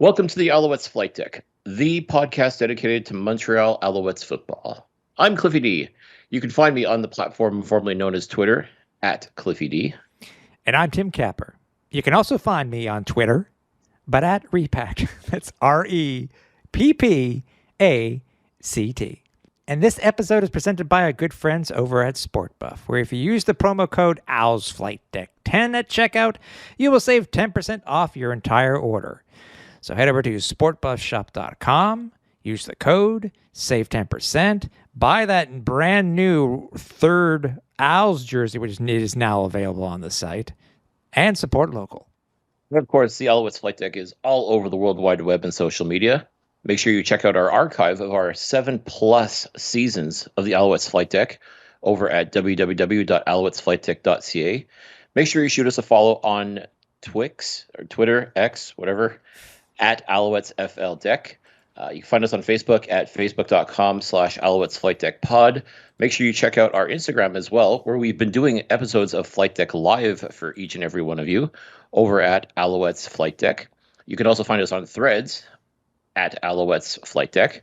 Welcome to the Alouettes Flightdeck, the podcast dedicated to Montreal Alouettes football. I'm Cliffy D. You can find me on the platform formerly known as Twitter, at Cliffy D. And I'm Tim Capper. You can also find me on Twitter, but at Repact. That's REPPACT. And this episode is presented by our good friends over at SportBuff, where if you use the promo code OWLSFlightDeck10 at checkout, you will save 10% off your entire order. So head over to sportbuffshop.com, use the code, save 10%, buy that brand new third Owls jersey, which is now available on the site, and support local. And of course, the Alouettes Flightdeck is all over the World Wide Web and social media. Make sure you check out our archive of our 7+ seasons of the Alouettes Flightdeck over at www.alouettesflightdeck.ca. Make sure you shoot us a follow on Twix or Twitter, X, whatever, at Alouettes FL Deck. You can find us on Facebook at facebook.com/Alouettes Flightdeck Pod. Make sure you check out our Instagram as well, where we've been doing episodes of Flight Deck live for each and every one of you over at Alouettes Flightdeck. You can also find us on Threads at Alouettes Flightdeck.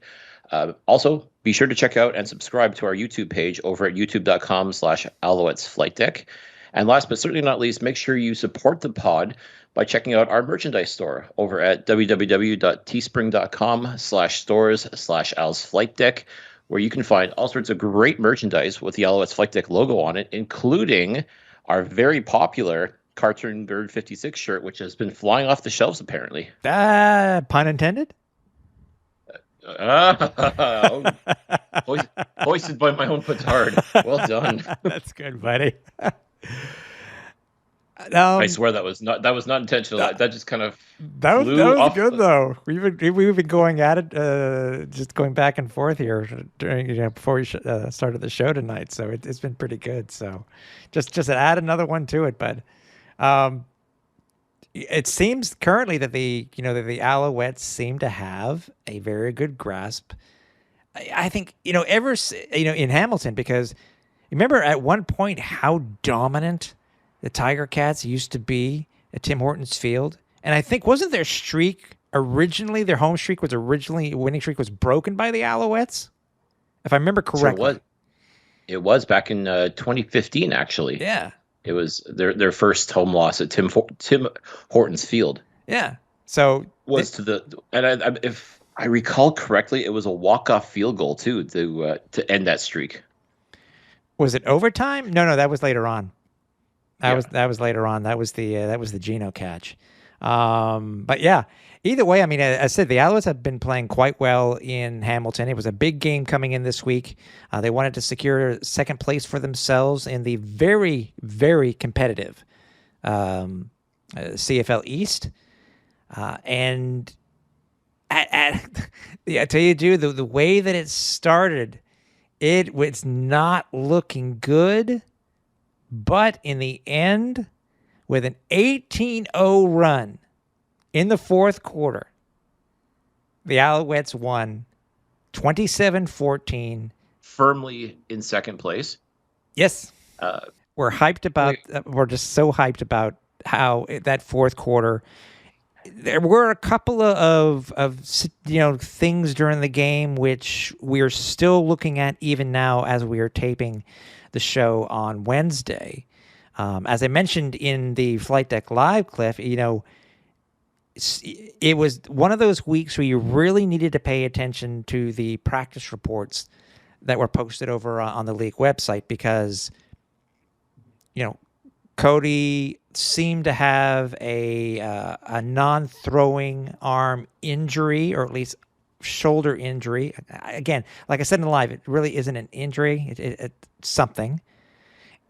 Also, be sure to check out and subscribe to our YouTube page over at youtube.com/Alouettes Flightdeck. And last but certainly not least, make sure you support the pod by checking out our merchandise store over at www.teespring.com/stores/Owls where you can find all sorts of great merchandise with the Alouettes Flight Deck logo on it, including our very popular Cartoon Bird 56 shirt, which has been flying off the shelves apparently. Pun intended? Hoisted by my own petard. Well done. That's good, buddy. I swear that was not intentional. That just kind of that was good though. We've been going at it, just going back and forth here during before we started the show tonight. So it's been pretty good. So just add another one to it. But it seems currently that the Alouettes seem to have a very good grasp. I think in Hamilton, because remember at one point how dominant the Tiger Cats used to be at Tim Hortons Field. And I think, wasn't their streak originally, their home streak was originally, winning streak was broken by the Alouettes? If I remember correctly. Sure, it was back in 2015, actually. Yeah. It was their first home loss at Tim Hortons Field. Yeah. So. If I recall correctly, it was a walk-off field goal, too, to end that streak. Was it overtime? No, that was later on. That was later on. That was the Geno catch. But yeah, either way, I mean, as I said, the Alouettes have been playing quite well in Hamilton. It was a big game coming in this week. They wanted to secure second place for themselves in the very, very competitive CFL East. And I tell you, dude, the way that it started, it was not looking good. But in the end, with an 18-0 run in the fourth quarter, the Alouettes won 27-14. Firmly in second place. Yes. We're hyped about, we're just so hyped about how that fourth quarter, there were a couple of things during the game which we're still looking at even now as we are taping the show on Wednesday. As I mentioned in the Flight Deck Live, Cliff, it was one of those weeks where you really needed to pay attention to the practice reports that were posted over on the league website because, Cody seemed to have a non-throwing arm injury, or at least shoulder injury. Again, like I said in the live, it really isn't an injury. It's something.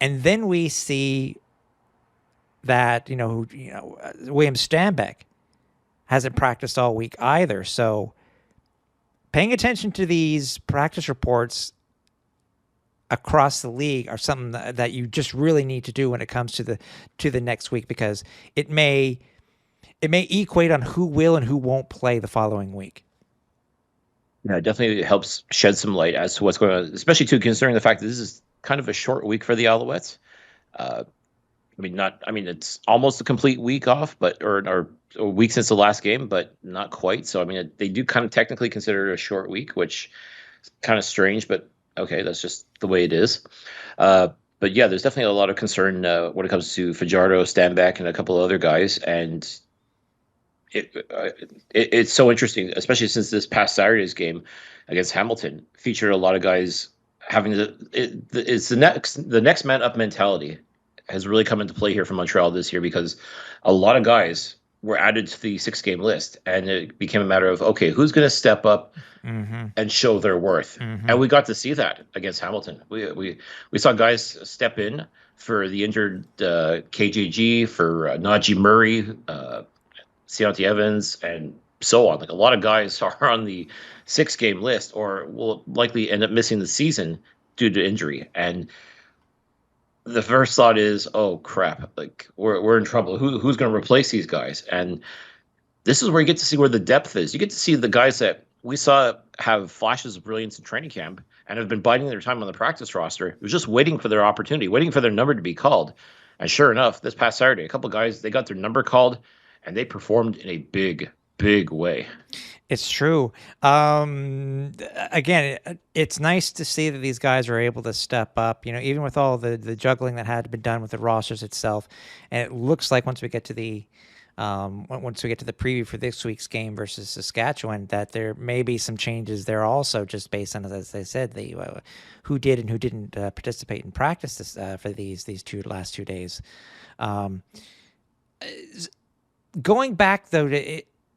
And then we see that, William Stanback hasn't practiced all week either. So paying attention to these practice reports across the league are something that you just really need to do when it comes to the next week, because it may equate on who will and who won't play the following week. Yeah, it definitely helps shed some light as to what's going on, especially too considering the fact that this is kind of a short week for the Alouettes. I mean, not. I mean, it's almost a complete week off, but or a week since the last game, but not quite. So I mean, they do kind of technically consider it a short week, which is kind of strange, but okay, that's just the way it is. Uh, but yeah, there's definitely a lot of concern when it comes to Fajardo, Stanback, and a couple of other guys, and it's so interesting, especially since this past Saturday's game against Hamilton featured a lot of guys having it's the next man up mentality has really come into play here for Montreal this year because a lot of guys were added to the 6 game list, and it became a matter of okay, who's going to step up and show their worth, and we got to see that against Hamilton. We saw guys step in for the injured KJG, for Najee Murray. Deontay Evans, and so on. Like a lot of guys are on the 6 game list or will likely end up missing the season due to injury. And the first thought is, oh crap, like we're in trouble. Who's going to replace these guys? And this is where you get to see where the depth is. You get to see the guys that we saw have flashes of brilliance in training camp and have been biding their time on the practice roster. It was just waiting for their opportunity, waiting for their number to be called. And sure enough, this past Saturday, a couple of guys, they got their number called, and they performed in a big, big way. It's true. Again, it's nice to see that these guys are able to step up, even with all the juggling that had been done with the rosters itself. And it looks like once we get to the preview for this week's game versus Saskatchewan, that there may be some changes there also, just based on, as I said, the who did and who didn't participate in practice for these last 2 days. Going back, though,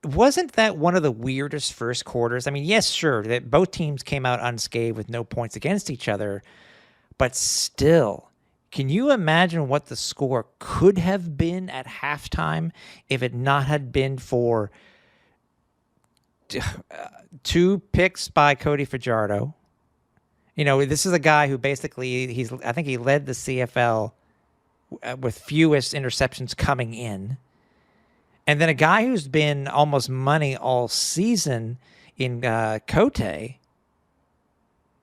wasn't that one of the weirdest first quarters? I mean, yes, sure, that both teams came out unscathed with no points against each other, but still, can you imagine what the score could have been at halftime if it not had been for 2 picks by Cody Fajardo? This is a guy who basically, I think he led the CFL with fewest interceptions coming in. And then a guy who's been almost money all season in Cote,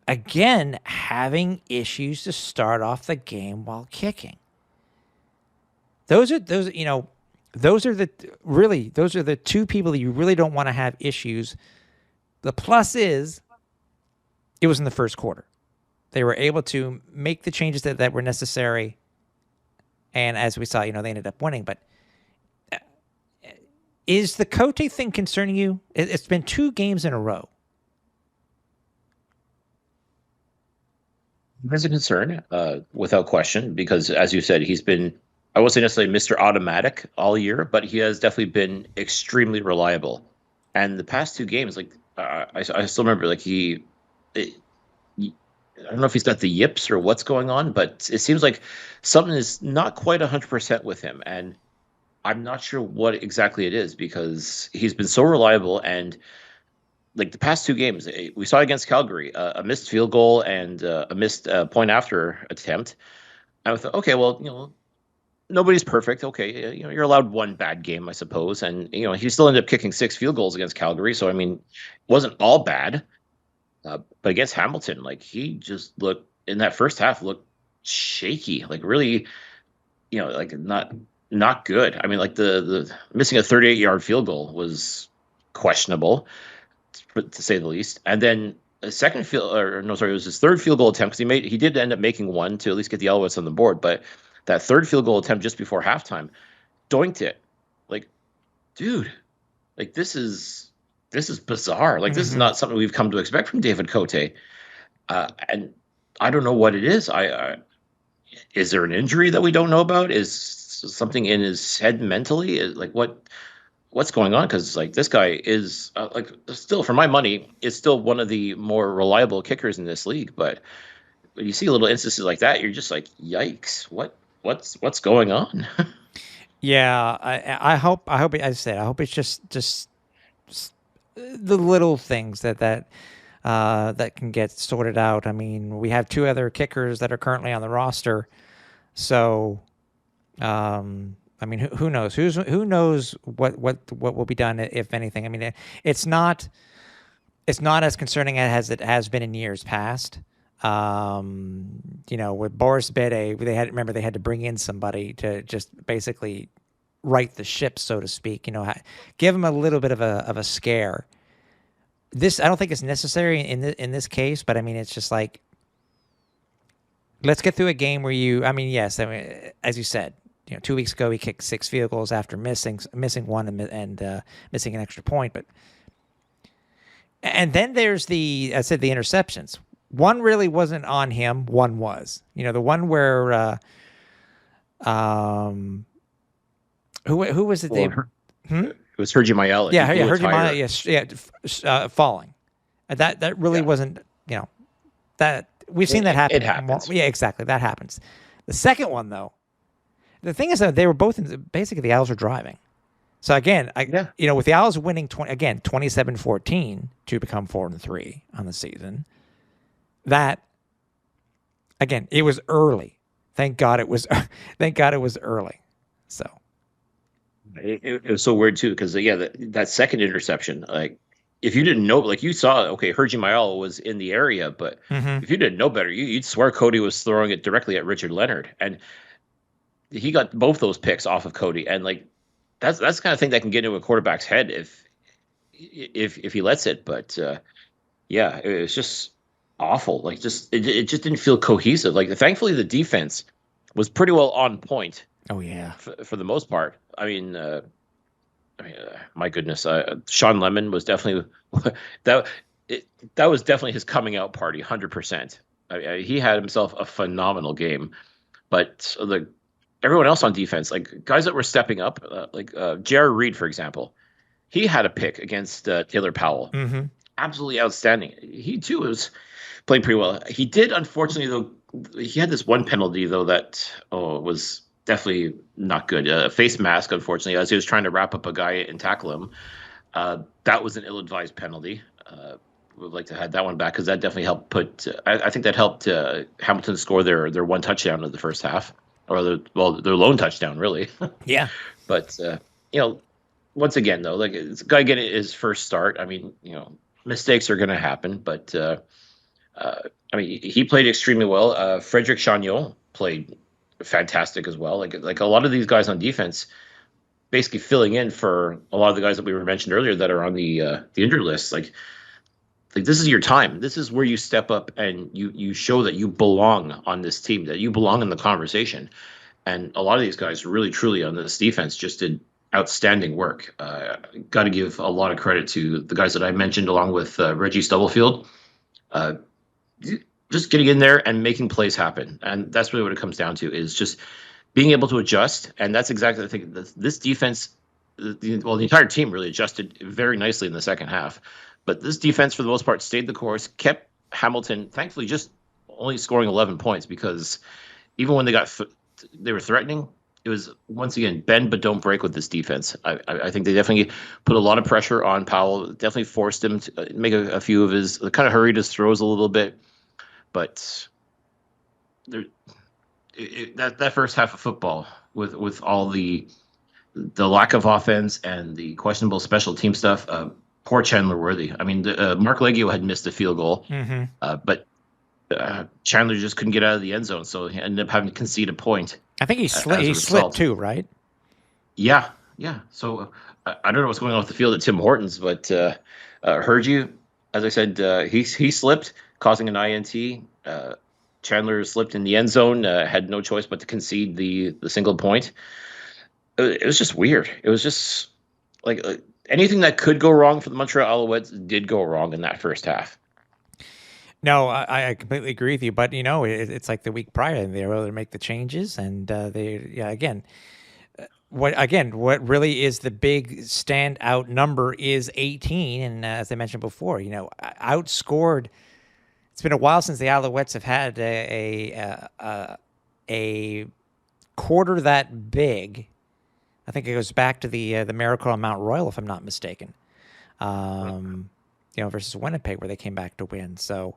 again, having issues to start off the game while kicking. Those are the 2 people that you really don't want to have issues. The plus is it was in the first quarter. They were able to make the changes that were necessary. And as we saw, they ended up winning, but is the Cote thing concerning you? It's been 2 games in a row. There's a concern, without question, because as you said, he's been, I won't say necessarily Mr. Automatic all year, but he has definitely been extremely reliable. And the past 2 games, like I still remember, like I don't know if he's got the yips or what's going on, but it seems like something is not quite 100% with him. And I'm not sure what exactly it is because he's been so reliable, and like the past 2 games, we saw against Calgary a missed field goal and a missed point after attempt. I thought, okay, well, nobody's perfect. Okay, you're allowed 1 bad game, I suppose, and he still ended up kicking 6 field goals against Calgary, so I mean, it wasn't all bad. But against Hamilton, like he just looked in that first half looked shaky, like really, like not good. I mean, like the missing a 38-yard field goal was questionable, to say the least. And then a second it was his 3rd field goal attempt because he did end up making 1 to at least get the Alouettes on the board. But that 3rd field goal attempt just before halftime, doinked it. Like, dude, like this is bizarre. Like this is not something we've come to expect from David Cote. And I don't know what it is. Is there an injury that we don't know about? Is something in his head mentally? Like what's going on? Because like this guy is like still, for my money, is still one of the more reliable kickers in this league. But when you see little instances like that, you're just like, yikes! What's going on? Yeah, I hope as I said, I hope it's just the little things that can get sorted out. I mean, we have 2 other kickers that are currently on the roster, so I mean, who knows? Who knows what will be done, if anything? I mean, it's not as concerning as it has been in years past. With Boris Bede, they had to bring in somebody to just basically right the ship, so to speak. Give him a little bit of a scare. This I don't think it's necessary in this case, but I mean it's just like, let's get through a game where yes, as you said, 2 weeks ago he kicked 6 field goals after missing one and missing an extra point, and then there's the interceptions. One really wasn't on him. One was, the one where who was it? It was Hergy Mayala. Yeah, Hergy Mayala. Yes, falling. That really wasn't. That we've seen that happen. It happens. Yeah, exactly. That happens. The second one, though, the thing is that they were both basically the Owls were driving. So again, with the Owls winning 27-14 to become 4-3 on the season, that again, it was early. Thank God it was. Thank God it was early. So it was so weird too, because that second interception, like if you didn't know, like you saw, okay, Hergy Mayala was in the area, but if you didn't know better, you'd swear Cody was throwing it directly at Richard Leonard, and he got both those picks off of Cody, and like that's the kind of thing that can get into a quarterback's head if he lets it. But it was just awful. Like it just didn't feel cohesive. Like thankfully the defense was pretty well on point. Oh yeah, for the most part. I mean, my goodness, Sean Lemon was definitely that was definitely his coming out party, 100%. He had himself a phenomenal game, but everyone else on defense, like guys that were stepping up, like Jared Reed, for example, he had a pick against Taylor Powell, absolutely outstanding. He too was playing pretty well. He did, unfortunately, though, he had this one penalty though that was definitely not good. Face mask, unfortunately, as he was trying to wrap up a guy and tackle him. That was an ill-advised penalty. Would like to have that one back because that definitely helped put. I think that helped Hamilton score their one touchdown in the first half, or their lone touchdown, really. Yeah. But once again though, like it's a guy getting his first start. I mean, mistakes are going to happen, but I mean, he played extremely well. Frederick Chagnon played fantastic as well. Like a lot of these guys on defense, basically filling in for a lot of the guys that we were mentioned earlier that are on the injured list. Like this is your time. This is where you step up and you show that you belong on this team, that you belong in the conversation. And a lot of these guys really, truly on this defense just did outstanding work. Got to give a lot of credit to the guys that I mentioned, along with Reggie Stubblefield. Just getting in there and making plays happen. And that's really what it comes down to, is just being able to adjust. And that's exactly the thing. This defense, the entire team really adjusted very nicely in the second half. But this defense, for the most part, stayed the course, kept Hamilton, thankfully, just only scoring 11 points, because even when they were threatening, it was, once again, bend but don't break with this defense. I think they definitely put a lot of pressure on Powell, definitely forced him to make a few of his, kind of hurried his throws a little bit. But that first half of football, with all the lack of offense and the questionable special team stuff, poor Chandler Worthy. I mean, Mark Leggio had missed a field goal, but Chandler just couldn't get out of the end zone, so he ended up having to concede a point. I think he slipped too, right? Yeah. So I don't know what's going on with the field at Tim Hortons, but heard you, as I said, he slipped, causing an INT. Chandler slipped in the end zone, had no choice but to concede the single point. It was just weird. It was just like anything that could go wrong for the Montreal Alouettes did go wrong in that first half. No, I completely agree with you. But it's like the week prior, and they were able to make the changes, and what really is the big standout number is 18, and as I mentioned before, outscored. It's been a while since the Alouettes have had a quarter that big. I think it goes back to the Miracle on Mount Royal, if I'm not mistaken. Versus Winnipeg, where they came back to win. So,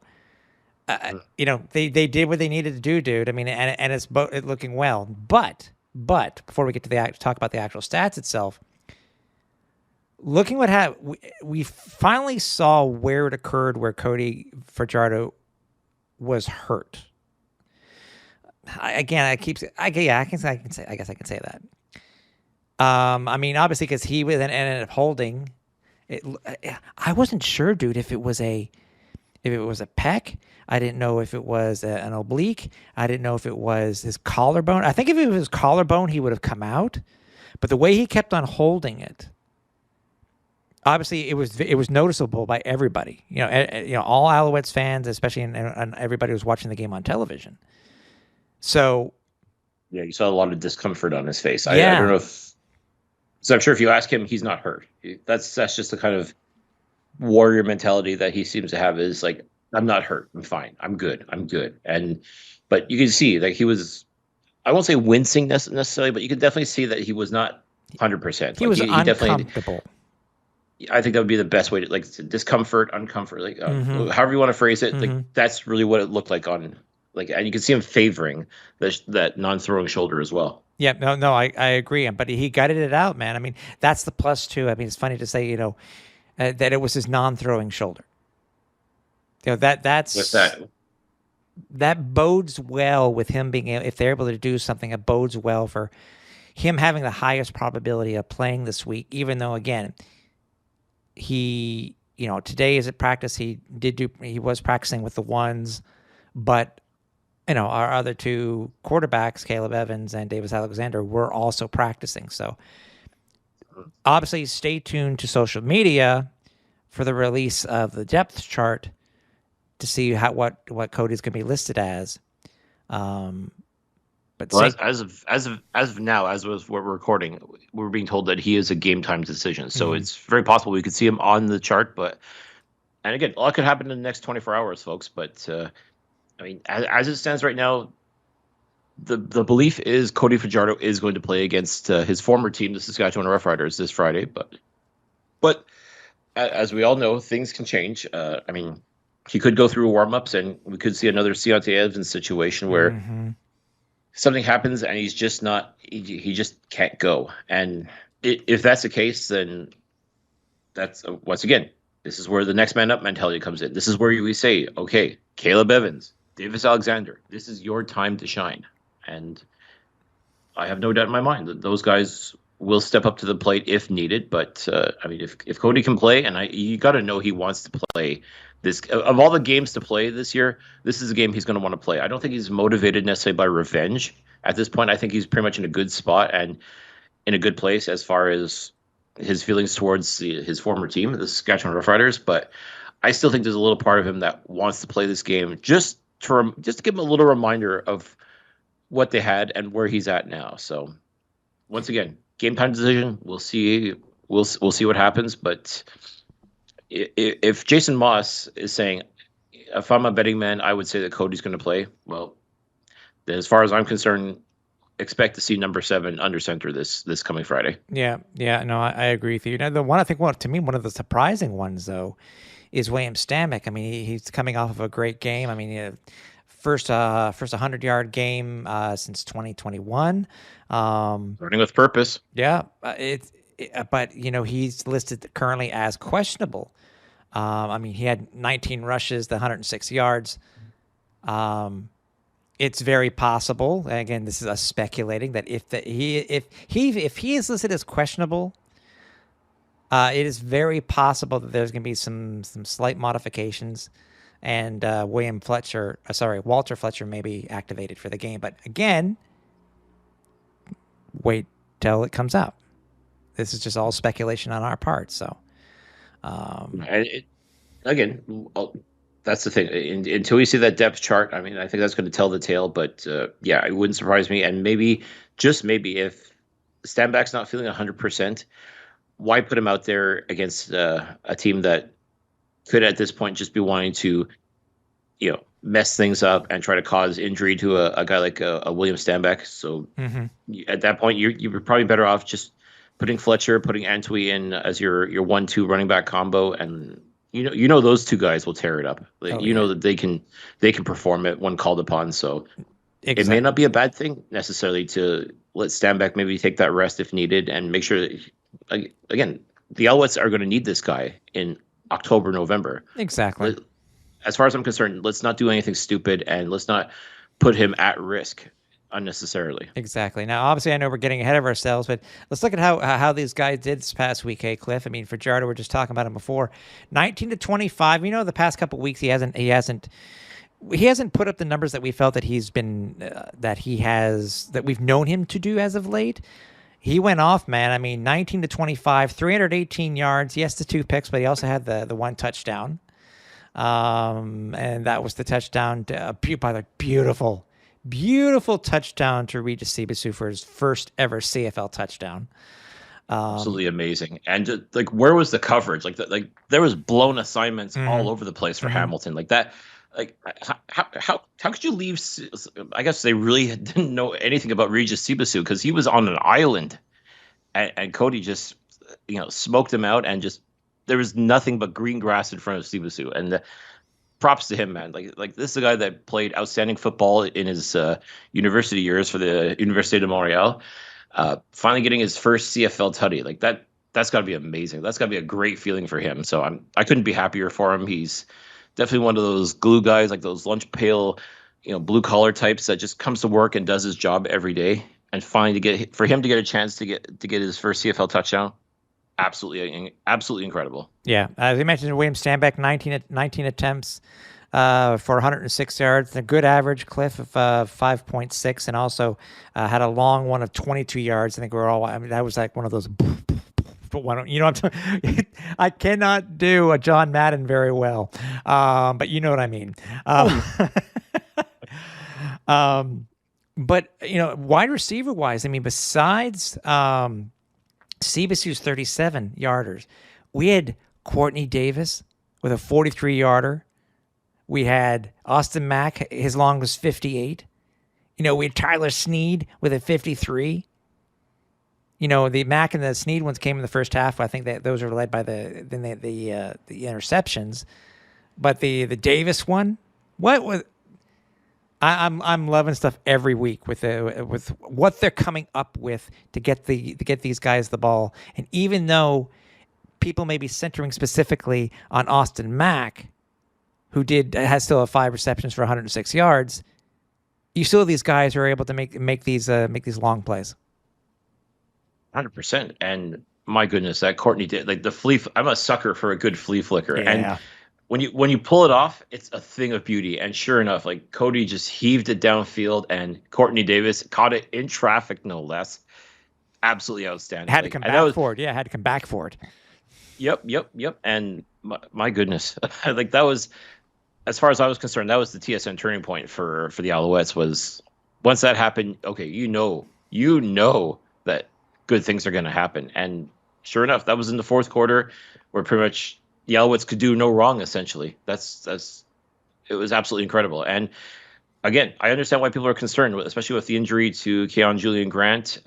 they did what they needed to do, dude. I mean, and it's looking well. But before we get to talk about the actual stats itself, looking what happened, we finally saw where it occurred, where Cody Fajardo was hurt. I guess I can say that. I mean, obviously, because he ended up holding it. I wasn't sure, dude, if it was a pec. I didn't know if it was an oblique. I didn't know if it was his collarbone. I think if it was his collarbone, he would have come out. But the way he kept on holding it, obviously, it was noticeable by everybody. All Alouettes fans, especially and everybody who was watching the game on television. So, yeah, you saw a lot of discomfort on his face. Yeah. I don't know if. So I'm sure if you ask him, he's not hurt. That's just the kind of warrior mentality that he seems to have. Is like, I'm not hurt. I'm fine. I'm good. But you can see like he was. I won't say wincing necessarily, but you can definitely see that he was not 100%. He was uncomfortable. Definitely, I think that would be the best way to discomfort, uncomfort, however you want to phrase it. Like that's really what it looked like on. And you can see him favoring that non-throwing shoulder as well. Yeah, no, I agree. But he gutted it out, man. I mean, that's the plus too. I mean, it's funny to say, that it was his non-throwing shoulder. That's with that bodes well with him being able, if they're able to do something, it bodes well for him having the highest probability of playing this week. Even though, again, he, today is at practice. He was practicing with the ones, but. Our other two quarterbacks, Caleb Evans and Davis Alexander, were also practicing. So obviously stay tuned to social media for the release of the depth chart to see what Cody's going to be listed as. As of now, as of what we're recording, we're being told that he is a game time decision. So it's very possible we could see him on the chart. And again, a lot could happen in the next 24 hours, folks. But I mean, as it stands right now, the belief is Cody Fajardo is going to play against his former team, the Saskatchewan Roughriders, this Friday. But as we all know, things can change. I mean, he could go through warm-ups, and we could see another Deontay Evans situation where something happens and he's just not. He just can't go. And if that's the case, then that's once again, this is where the next man up mentality comes in. This is where we say, okay, Caleb Evans, Davis Alexander, this is your time to shine. And I have no doubt in my mind that those guys will step up to the plate if needed. But I mean, if Cody can play, and you got to know he wants to play this. Of all the games to play this year, this is a game he's going to want to play. I don't think he's motivated necessarily by revenge at this point. I think he's pretty much in a good spot and in a good place as far as his feelings towards his former team, the Saskatchewan Roughriders. But I still think there's a little part of him that wants to play this game just to give him a little reminder of what they had and where he's at now. So once again, game time decision. We'll see. We'll see what happens. But if Jason Moss is saying, if I'm a betting man, I would say that Cody's going to play. Well, then as far as I'm concerned, expect to see number 7 under center this coming Friday. Yeah. No, I agree with you. The one I think, to me, one of the surprising ones though, is William Stanback. I mean, he's coming off of a great game. I mean, first 100-yard game since 2021. Running with purpose. Yeah, but he's listed currently as questionable. I mean, he had 19 rushes, the 106 yards. It's very possible. Again, this is us speculating that if he is listed as questionable. It is very possible that there's going to be some slight modifications, and Walter Fletcher may be activated for the game. But again, wait till it comes out. This is just all speculation on our part. So, again, that's the thing. Until we see that depth chart, I mean, I think that's going to tell the tale. But yeah, it wouldn't surprise me. And maybe, just maybe, if Stanback's not feeling 100%. Why put him out there against a team that could at this point just be wanting to, mess things up and try to cause injury to a guy like a William Stanback? So at that point, you're probably better off just putting Fletcher, putting Antwi in as your 1-2 running back combo, and those two guys will tear it up. Know that they can perform it when called upon. So It may not be a bad thing necessarily to let Stanback maybe take that rest if needed and make sure that. Again, the Alouettes are going to need this guy in October, November. Exactly. as far as I'm concerned, let's not do anything stupid and let's not put him at risk unnecessarily. Exactly. Now, obviously, I know we're getting ahead of ourselves, but let's look at how these guys did this past week. Hey, Cliff. I mean, for Fajardo, we're just talking about him before. 19 to 25. You know, the past couple of weeks, he hasn't put up the numbers that we felt that he's been that we've known him to do as of late. He went off, man. I mean, 19 to 25, 318 yards. Yes, the 2 picks, but he also had the 1 touchdown. And that was the touchdown by the beautiful touchdown to Regis Sibasu for his first ever CFL touchdown. Absolutely amazing. And like, where was the coverage? Like, there was blown assignments all over the place for Hamilton. Like that. Like, how could you leave? I guess they really didn't know anything about Regis Sibasu because he was on an island, and Cody just smoked him out, and just there was nothing but green grass in front of Sibasu. And props to him, man. Like this is a guy that played outstanding football in his university years for the Université de Montréal. Finally getting his first CFL tutty. Like that's got to be amazing. That's got to be a great feeling for him. So I couldn't be happier for him. He's definitely one of those glue guys, like those lunch pail, blue collar types that just comes to work and does his job every day. And finally for him to get a chance to get his first CFL touchdown, absolutely incredible. Yeah, as you mentioned, William Stanback, 19 attempts for 106 yards, a good average, Cliff, of 5.6, and also had a long one of 22 yards. I think that was like one of those. But why don't what I'm talking? I cannot do a John Madden very well, but you know what I mean. But wide receiver wise, I mean, besides Sebasu's 37 yarders, we had Courtney Davis with a 43 yarder. We had Austin Mack, his long was 58. We had Tyler Snead with a 53. The Mack and the Snead ones came in the first half. I think that those are led by the interceptions, but the Davis one, what was? I'm loving stuff every week with what they're coming up with to get these guys the ball. And even though people may be centering specifically on Austin Mack, who has still have 5 receptions for 106 yards, you still have these guys who are able to make these long plays. 100%. And my goodness, that Courtney did like the flea. I'm a sucker for a good flea flicker. Yeah. And when you pull it off, it's a thing of beauty. And sure enough, like Cody just heaved it downfield, and Courtney Davis caught it in traffic, no less. Absolutely outstanding. Had to come back for it. Yeah, had to come back for it. Yep. And my goodness, like that was, as far as I was concerned, that was the TSN turning point for the Alouettes. Was once that happened, okay, you know that good things are going to happen. And sure enough, that was in the fourth quarter, where pretty much the Alouettes could do no wrong. Essentially, it was absolutely incredible. And again, I understand why people are concerned, especially with the injury to Keon Julian Grant,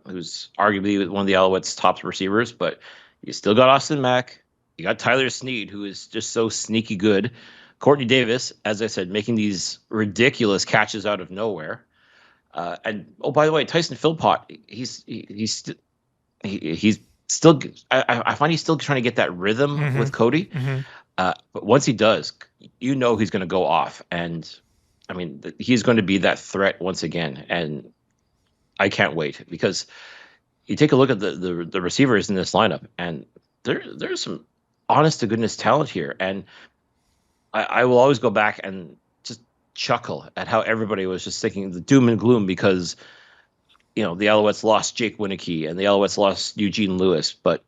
who's arguably one of the Alouettes' top receivers. But you still got Austin Mack, you got Tyler Snead, who is just so sneaky good. Courtney Davis, as I said, making these ridiculous catches out of nowhere. And by the way, Tyson Philpott, he's still. I find he's still trying to get that rhythm with Cody. Mm-hmm. But once he does, he's going to go off, and I mean he's going to be that threat once again. And I can't wait, because you take a look at the receivers in this lineup, and there's some honest to goodness talent here. And I will always go back and just chuckle at how everybody was just thinking the doom and gloom, because the Alouettes lost Jake Winicky and the Alouettes lost Eugene Lewis, but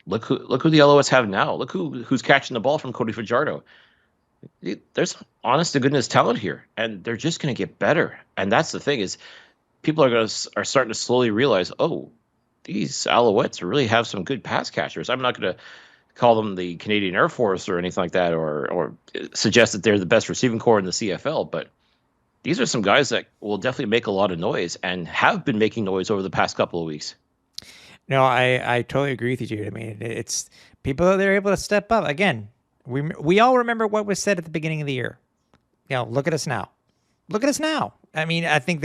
look who the Alouettes have now. Look who's catching the ball from Cody Fajardo. There's honest to goodness talent here, and they're just going to get better. And that's the thing, is people are starting to slowly realize, oh, these Alouettes really have some good pass catchers. I'm not going to call them the Canadian Air Force or anything like that, or suggest that they're the best receiving corps in the CFL, but these are some guys that will definitely make a lot of noise and have been making noise over the past couple of weeks. No, I totally agree with you, dude. I mean, it's people that are able to step up. Again, we all remember what was said at the beginning of the year. Look at us now. Look at us now. I mean, I think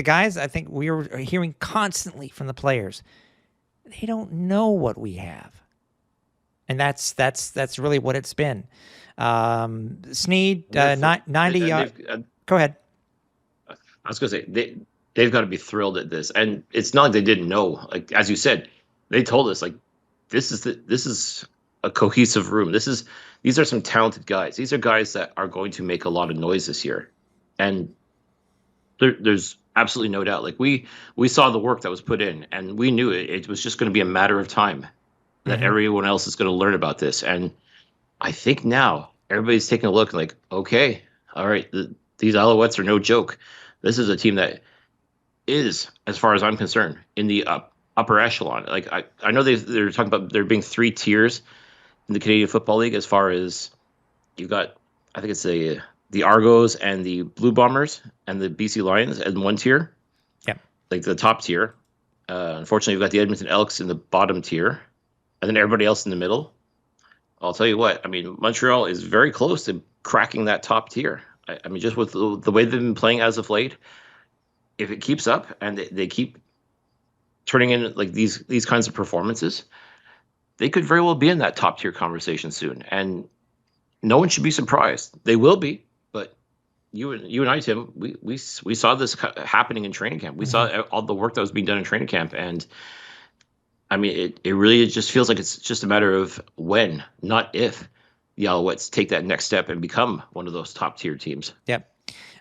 we were hearing constantly from the players, they don't know what we have. And that's really what it's been. Sneed, They're 90 yards. Go ahead. I was going to say they've got to be thrilled at this, and it's not like they didn't know. Like as you said, they told us like this is a cohesive room. These are some talented guys. These are guys that are going to make a lot of noise this year, and there's absolutely no doubt. Like we saw the work that was put in, and we knew it was just going to be a matter of time that everyone else is going to learn about this. And I think now everybody's taking a look and like, okay, all right, these Alouettes are no joke. This is a team that is, as far as I'm concerned, in the upper echelon. Like I know they're talking about there being 3 tiers in the Canadian Football League. As far as you've got, I think it's the Argos and the Blue Bombers and the BC Lions in one tier. Yep. Like the top tier. Unfortunately, you've got the Edmonton Elks in the bottom tier, and then everybody else in the middle. I'll tell you what. I mean, Montreal is very close to cracking that top tier. I mean, just with the way they've been playing as of late, if it keeps up and they keep turning in like these kinds of performances, they could very well be in that top tier conversation soon. And no one should be surprised. They will be, but you and I, Tim, we saw this happening in training camp. We saw all the work that was being done in training camp, and I mean, it really just feels like it's just a matter of when, not if, the Alouettes take that next step and become one of those top tier teams. Yep.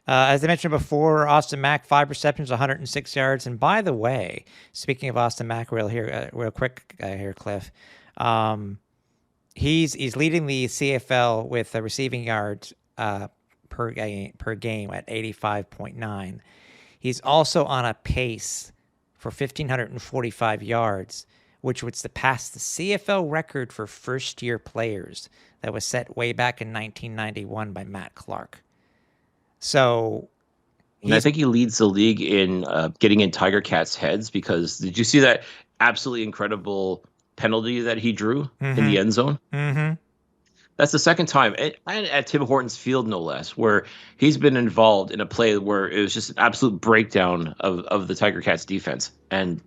As I mentioned before, Austin Mack, 5 receptions, 106 yards. And by the way, speaking of Austin Mack, real quick here, Cliff, he's leading the CFL with receiving yards per game at 85.9. He's also on a pace for 1,545 yards, which would surpass the CFL record for first-year players that was set way back in 1991 by Matt Clark. So, and I think he leads the league in getting in Tiger Cats' heads, because did you see that absolutely incredible penalty that he drew in the end zone? Mm-hmm. That's the second time, and at Tim Hortons Field, no less, where he's been involved in a play where it was just an absolute breakdown of the Tiger Cats defense, and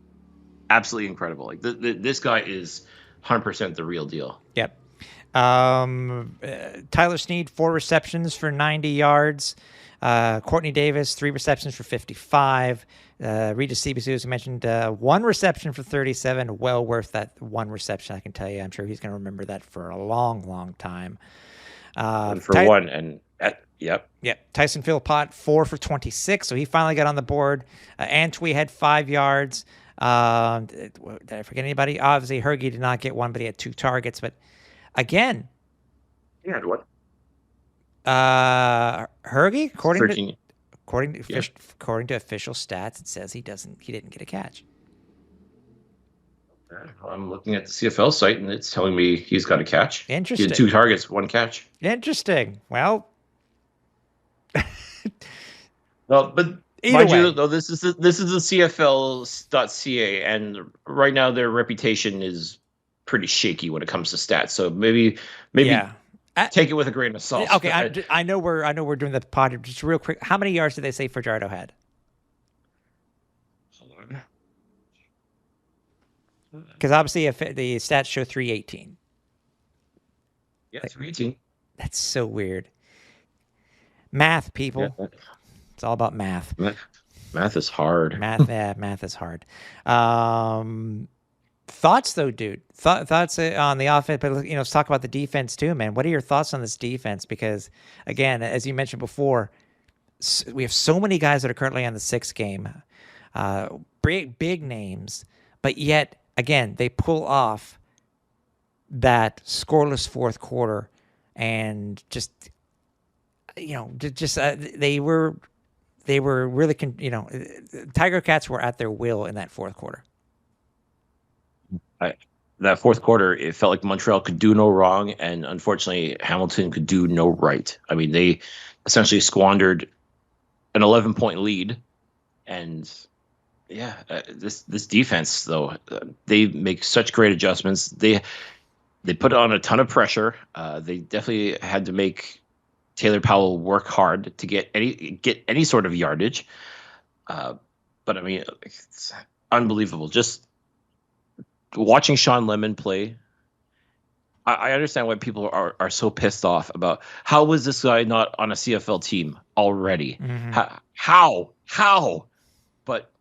absolutely incredible. Like this guy is 100% the real deal. Yep. Tyler Sneed, 4 receptions for 90 yards. Courtney Davis, 3 receptions for 55. Regis Sibisu, as you mentioned, 1 reception for 37. Well worth that 1 reception, I can tell you. I'm sure he's going to remember that for a long, long time. Yep. Tyson Philpott, 4 for 26. So he finally got on the board. Antwi had 5 yards. Did I forget anybody? Obviously, Hergy did not get one, but he had 2 targets. But again, he had what? Hergy, according to official stats, it says he didn't get a catch. I'm looking at the CFL site, and it's telling me he's got a catch. Interesting. He had 2 targets, 1 catch. Interesting. Well, well, but mind you, though, this is the CFL.ca, and right now their reputation is pretty shaky when it comes to stats. So maybe yeah. Take it with a grain of salt. Okay, I know we're doing the pod. Just real quick, how many yards did they say Fajardo had? Hold on. Because obviously, if the stats show 318. Yeah, 318. That's so weird. Math, people. Yeah. It's all about math. Math is hard. Math is hard. Thoughts, though, dude? Thoughts on the offense, but let's talk about the defense too, man. What are your thoughts on this defense? Because again, as you mentioned before, we have so many guys that are currently on the 6 game, big names, but yet again they pull off that scoreless fourth quarter, and they were really Tiger Cats were at their will in that fourth quarter. That fourth quarter, it felt like Montreal could do no wrong, and unfortunately, Hamilton could do no right. I mean, they essentially squandered an 11-point lead, and this defense, though, they make such great adjustments. They put on a ton of pressure. They definitely had to make Taylor Powell work hard to get any sort of yardage. But I mean, it's unbelievable. Just watching Sean Lemon play, I understand why people are so pissed off about how was this guy not on a CFL team already? Hmm. How? But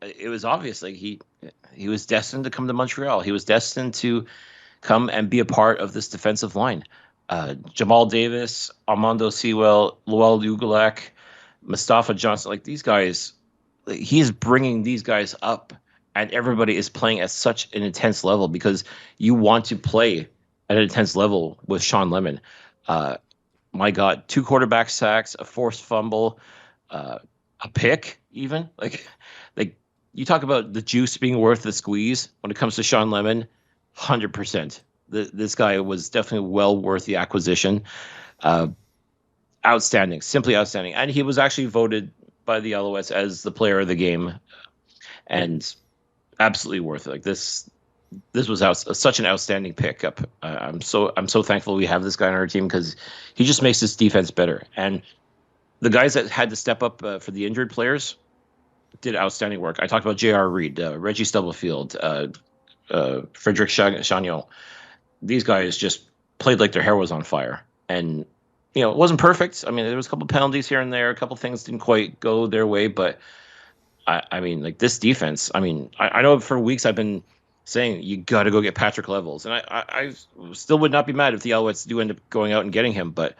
it was obvious. Like he was destined to come to Montreal. He was destined to come and be a part of this defensive line. Jamal Davis, Armando Sewell, Lowell Ugolak, Mustafa Johnson, like these guys, he is bringing these guys up, and everybody is playing at such an intense level because you want to play at an intense level with Sean Lemon. Uh, my God, 2 quarterback sacks, a forced fumble, a pick, even like you talk about the juice being worth the squeeze when it comes to Sean Lemon, 100%. This guy was definitely well worth the acquisition. Uh, Outstanding, simply outstanding, and he was actually voted by the Alouettes as the player of the game, and absolutely worth it. Like this was such an outstanding pickup. I'm so thankful we have this guy on our team because he just makes this defense better. And the guys that had to step up for the injured players did outstanding work. I talked about J.R. Reed, Reggie Stubblefield, Frederick Chagnon. These guys just played like their hair was on fire. And, it wasn't perfect. I mean, there was a couple penalties here and there. A couple things didn't quite go their way. But, I mean, like this defense, I mean, I know for weeks I've been saying you got to go get Patrick Levels. And I still would not be mad if the Alouettes do end up going out and getting him. But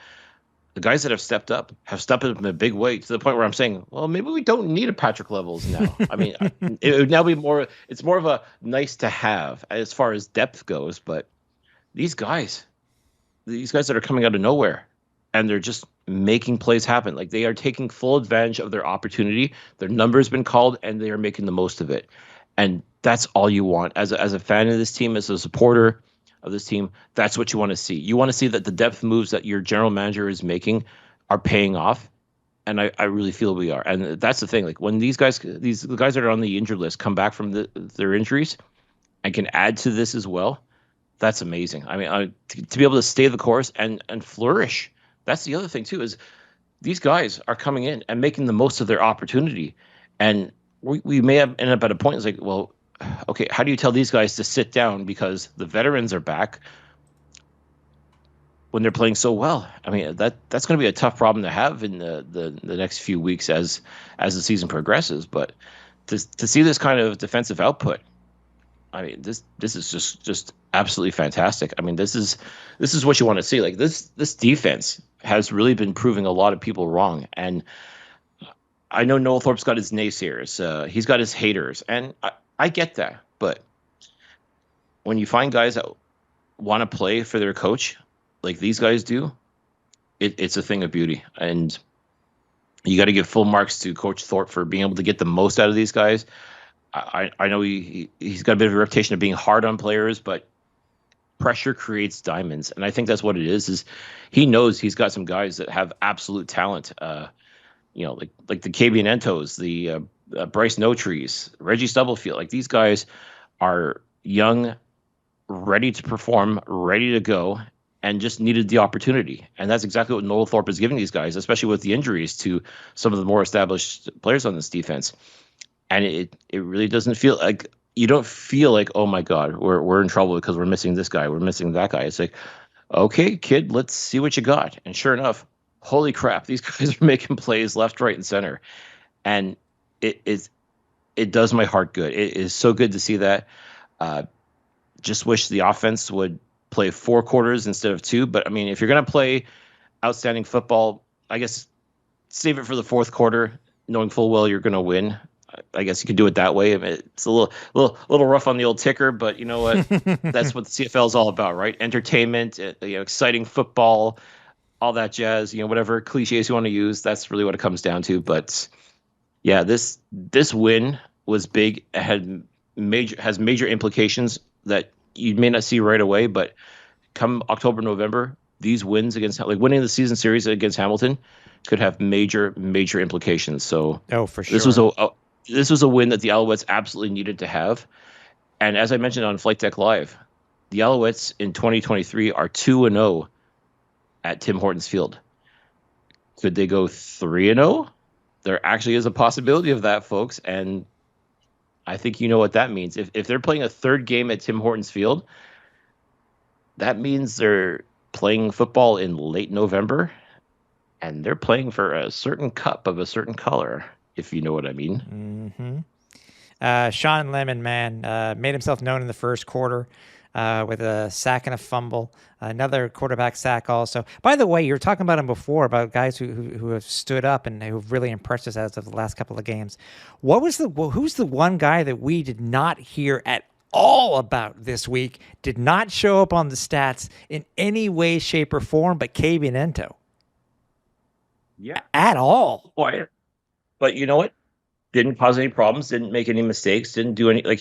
the guys that have stepped up in a big way to the point where I'm saying, well, maybe we don't need a Patrick Levels now. I mean, it would now be it's more of a nice to have as far as depth goes. But these guys that are coming out of nowhere and they're just making plays happen. Like they are taking full advantage of their opportunity. Their number's been called and they are making the most of it. And that's all you want as a fan of this team, as a supporter of this team. That's what you want to see. You want to see that the depth moves that your general manager is making are paying off. And I really feel we are. And that's the thing. Like when these guys that are on the injured list come back from their injuries and can add to this as well, that's amazing. I mean, to be able to stay the course and flourish. That's the other thing too, is these guys are coming in and making the most of their opportunity. And we may have ended up at a point. It's like, well, okay, how do you tell these guys to sit down because the veterans are back when they're playing so well? I mean, that's going to be a tough problem to have in the next few weeks as the season progresses. But to see this kind of defensive output, I mean, this is just absolutely fantastic. I mean, this is what you want to see. Like this defense has really been proving a lot of people wrong. And I know Noel Thorpe's got his naysayers. He's got his haters, and I get that. But when you find guys that want to play for their coach, like these guys do, it's a thing of beauty. And you got to give full marks to Coach Thorpe for being able to get the most out of these guys. I know he's got a bit of a reputation of being hard on players, but pressure creates diamonds, and I think that's what it is. Is he knows he's got some guys that have absolute talent. Like the Kabian Entos, the Bryce Notrees, Reggie Stubblefield. Like these guys are young, ready to perform, ready to go, and just needed the opportunity. And that's exactly what Noel Thorpe is giving these guys, especially with the injuries to some of the more established players on this defense. And it really doesn't feel like you don't feel like, oh my God, we're in trouble because we're missing this guy, we're missing that guy. It's like, okay, kid, let's see what you got. And sure enough, holy crap, these guys are making plays left, right, and center. And it does my heart good. It is so good to see that. Just wish the offense would play 4 quarters instead of 2. But I mean, if you're gonna play outstanding football, I guess save it for the 4th quarter, knowing full well you're gonna win. I guess you could do it that way. I mean, it's a little rough on the old ticker, but you know what? That's what the CFL is all about, right? Entertainment, exciting football, all that jazz. Whatever cliches you want to use, that's really what it comes down to. But yeah, this win was big. It has major implications that you may not see right away, but come October, November, these wins against, like winning the season series against Hamilton, could have major implications. So for sure. This was a win that the Alouettes absolutely needed to have. And as I mentioned on Flight Deck Live, the Alouettes in 2023 are 2-0 at Tim Hortons Field. Could they go 3-0? There actually is a possibility of that, folks. And I think you know what that means. If they're playing a 3rd game at Tim Hortons Field, that means they're playing football in late November, and they're playing for a certain cup of a certain color, if you know what I mean. Sean Lemon, man, made himself known in the first quarter with a sack and a fumble. Another quarterback sack also. By the way, you were talking about him before, about guys who have stood up and who have really impressed us as of the last couple of games. Who's the one guy that we did not hear at all about this week, did not show up on the stats in any way, shape, or form, but Kabian Ento? Yeah. At all. Quiet. But you know what? Didn't cause any problems, didn't make any mistakes, didn't do any, like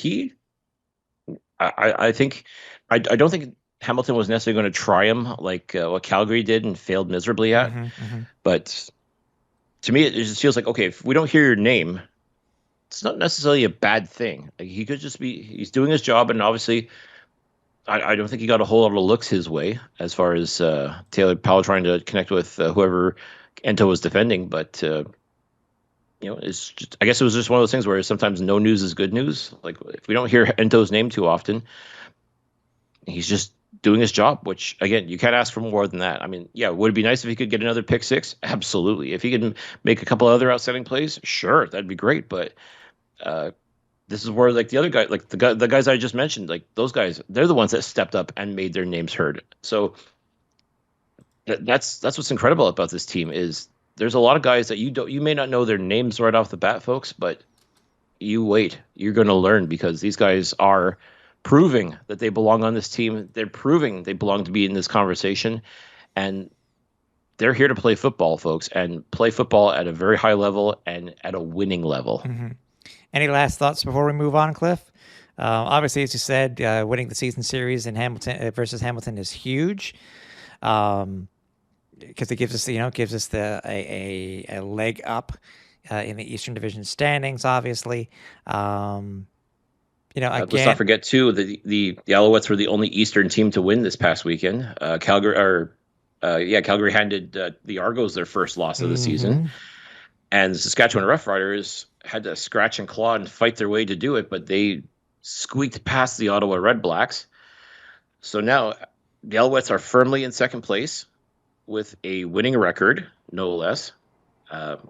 I think, I don't think Hamilton was necessarily going to try him like what Calgary did and failed miserably at. But to me, it just feels like, okay, if we don't hear your name, it's not necessarily a bad thing. Like, he could just be, he's doing his job. And obviously, I don't think he got a whole lot of looks his way as far as Taylor Powell trying to connect with whoever Ento was defending. But, it's just, I guess it was just one of those things where sometimes no news is good news. Like, if we don't hear Ento's name too often, he's just doing his job, which, again, you can't ask for more than that. I mean, yeah, would it be nice if he could get another pick six? Absolutely. If he could make a couple other outstanding plays, sure, that'd be great. But this is where, like, the other guy, like the guys I just mentioned, like, those guys, they're the ones that stepped up and made their names heard. So that's what's incredible about this team is there's a lot of guys that you may not know their names right off the bat, folks, but you wait, you're going to learn, because these guys are proving that they belong on this team. They're proving they belong to be in this conversation, and they're here to play football, folks, and play football at a very high level and at a winning level. Any last thoughts before we move on, Cliff? Obviously, as you said, winning the season series in Hamilton versus Hamilton is huge. Because it gives us, a leg up in the Eastern Division standings. Obviously, again, let's not forget too the Alouettes were the only Eastern team to win this past weekend. Calgary handed the Argos their first loss of the season, and the Saskatchewan Roughriders had to scratch and claw and fight their way to do it, but they squeaked past the Ottawa Redblacks. So now the Alouettes are firmly in second place, with a winning record, no less. Not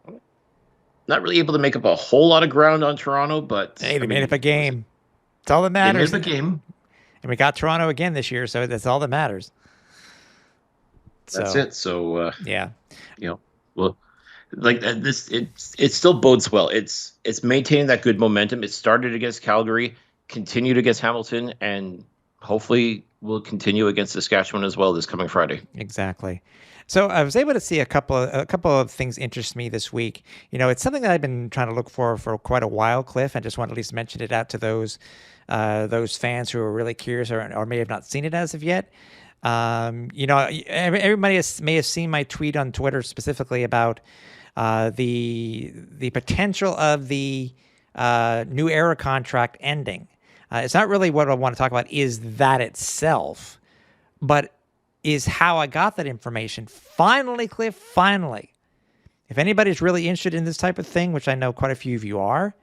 really able to make up a whole lot of ground on Toronto, but hey, they made up a game. That's all that matters. They made up a game, and we got Toronto again this year, so that's all that matters. That's it. So yeah, well, like this, it still bodes well. It's maintaining that good momentum. It started against Calgary, continued against Hamilton, and hopefully will continue against Saskatchewan as well this coming Friday. Exactly. So I was able to see a couple of things interest me this week. It's something that I've been trying to look for quite a while, Cliff. I just want to at least mention it out to those fans who are really curious or may have not seen it as of yet. Everybody may have seen my tweet on Twitter specifically about the potential of the New Era contract ending. It's not really what I want to talk about is that itself, but is how I got that information. Finally, Cliff, finally. If anybody's really interested in this type of thing, which I know quite a few of you are,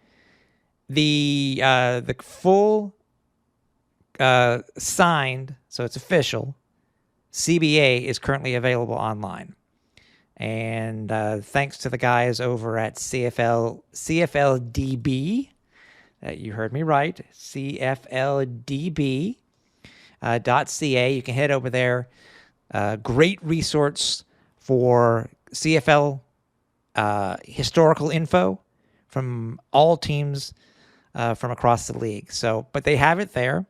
the full signed, so it's official, CBA is currently available online. And thanks to the guys over at CFLDB, you heard me right, CFLDB.ca. You can head over there. Great resource for CFL historical info from all teams from across the league. So, but they have it there,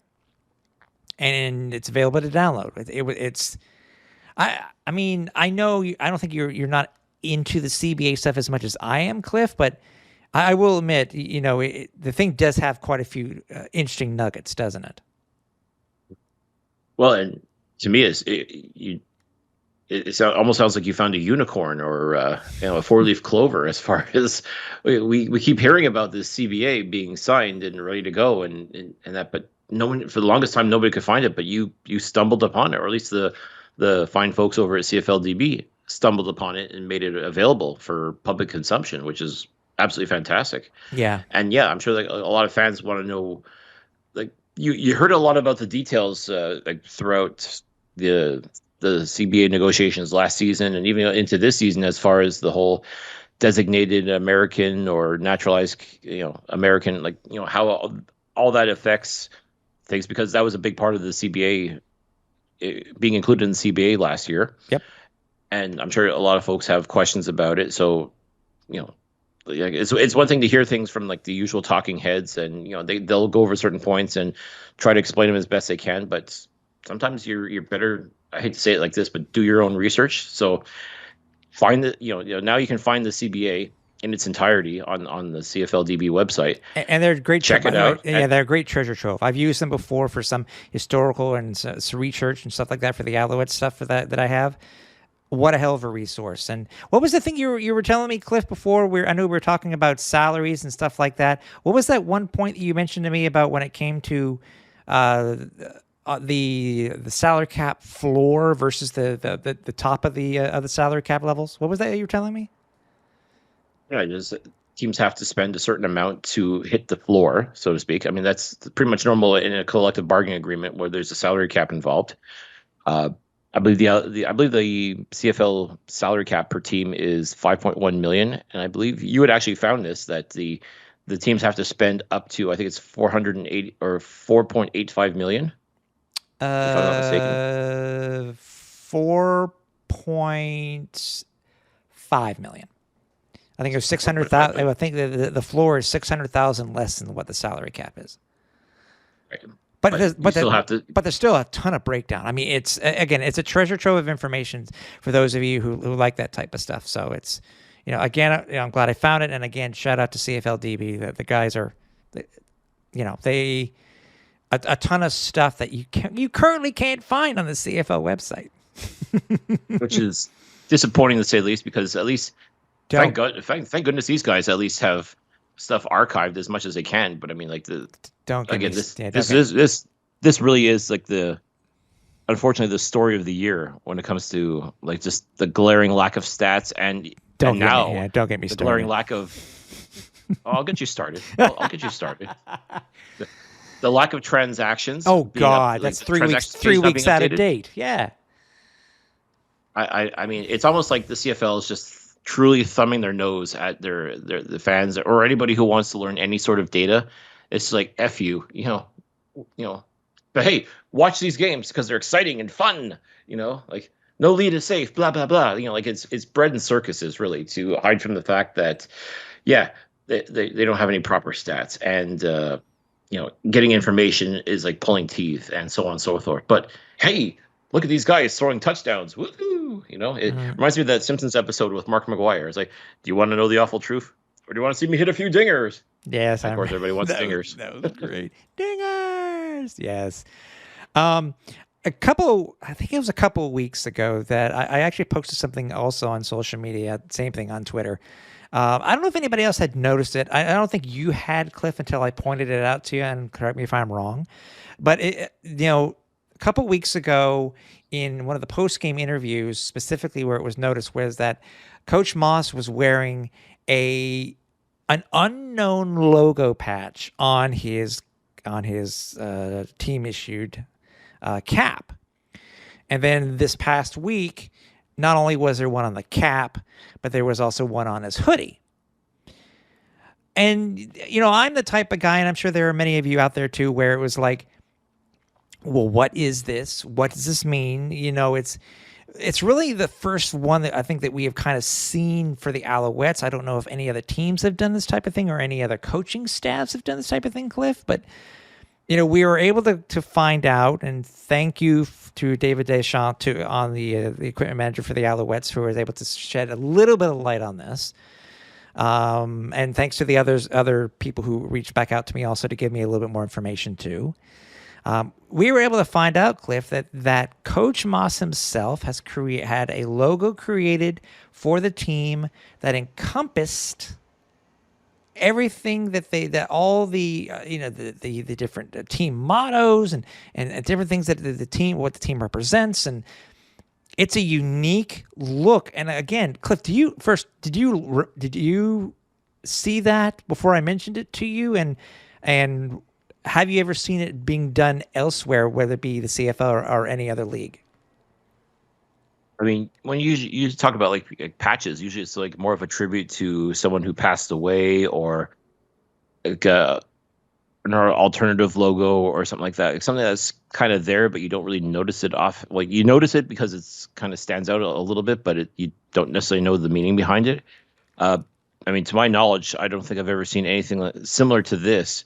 and it's available to download. It's. I mean, I know I don't think you're not into the CBA stuff as much as I am, Cliff, but I will admit, the thing does have quite a few interesting nuggets, doesn't it? Well, and to me, it almost sounds like you found a unicorn or a four-leaf clover. As far as we keep hearing about this CBA being signed and ready to go, and that, but no one, for the longest time, nobody could find it. But you stumbled upon it, or at least the fine folks over at CFLDB stumbled upon it and made it available for public consumption, which is absolutely fantastic. Yeah. And yeah, I'm sure like a lot of fans want to know, like you heard a lot about the details like throughout the CBA negotiations last season and even into this season, as far as the whole designated American or naturalized, American, like, how all that affects things, because that was a big part of the CBA, being included in the CBA last year. Yep. And I'm sure a lot of folks have questions about it. So, it's one thing to hear things from like the usual talking heads, and they'll go over certain points and try to explain them as best they can. But sometimes you're better. I hate to say it like this, but do your own research. So find the now you can find the CBA in its entirety on the CFLDB website, and they're great. Check it out. Yeah, they're a great treasure trove. I've used them before for some historical and research and stuff like that for the Alouette stuff that I have. What a hell of a resource. And what was the thing you were telling me, Cliff, before? I know we were talking about salaries and stuff like that. What was that one point that you mentioned to me about when it came to the salary cap floor versus the top of the salary cap levels? What was that you were telling me? Yeah, just teams have to spend a certain amount to hit the floor, so to speak. I mean, that's pretty much normal in a collective bargaining agreement where there's a salary cap involved. I believe the CFL salary cap per team is 5.1 million, and I believe you had actually found this, that the teams have to spend up to, I think it's 480 or 4.85 million. If I'm not mistaken. 4.5 million. I think it was 600,000. I think the floor is 600,000 less than what the salary cap is. Right. But there's still a ton of breakdown. I mean, it's a treasure trove of information for those of you who like that type of stuff. So it's, again, I'm glad I found it. And again, shout out to CFLDB. The guys are, a ton of stuff that you currently can't find on the CFL website, which is disappointing to say the least, because at least thank goodness these guys at least have stuff archived as much as they can. But I mean, like this really is like unfortunately the story of the year when it comes to like just the glaring lack of stats and don't get me started. Glaring lack of. I'll get you started. I'll get you started. The lack of transactions. Oh God, that's 3 weeks out of date. Yeah. I mean, it's almost like the CFL is just truly thumbing their nose at the fans or anybody who wants to learn any sort of data. It's like, F you, but hey, watch these games because they're exciting and fun, like no lead is safe, blah, blah, blah. Like it's bread and circuses, really, to hide from the fact that, yeah, they don't have any proper stats, and, getting information is like pulling teeth and so on and so forth. But hey, look at these guys throwing touchdowns. Woohoo! It reminds me of that Simpsons episode with Mark McGuire. It's like, do you want to know the awful truth? Or do you want to see me hit a few dingers? Yes. Of course, everybody wants dingers. That was great. Dingers! Yes. I think it was a couple of weeks ago that I actually posted something also on social media, same thing on Twitter. I don't know if anybody else had noticed it. I don't think you had, Cliff, until I pointed it out to you, and correct me if I'm wrong. But, a couple of weeks ago in one of the post-game interviews, specifically where it was noticed, was that Coach Moss was wearing an unknown logo patch on his team-issued cap. And then this past week, not only was there one on the cap, but there was also one on his hoodie. And, I'm the type of guy, and I'm sure there are many of you out there too, where it was like, well, what is this? What does this mean? It's really the first one that I think that we have kind of seen for the Alouettes. I don't know if any other teams have done this type of thing or any other coaching staffs have done this type of thing, Cliff, but we were able to find out, and thank you to David Deschamps on the equipment manager for the Alouettes, who was able to shed a little bit of light on this. And thanks to the other people who reached back out to me also to give me a little bit more information too. We were able to find out, Cliff, that Coach Moss himself has had a logo created for the team that encompassed everything that all the the different team mottos and different things that the team represents, and it's a unique look. And again, Cliff, did you see that before I mentioned it to you, and have you ever seen it being done elsewhere, whether it be the CFL or any other league? I mean, when you talk about like patches, usually it's like more of a tribute to someone who passed away, or like an alternative logo or something like that. Like something that's kind of there, but you don't really notice it off. Like you notice it because it's kind of stands out a little bit, but you don't necessarily know the meaning behind it. Uh, I mean, to my knowledge, I don't think I've ever seen anything similar to this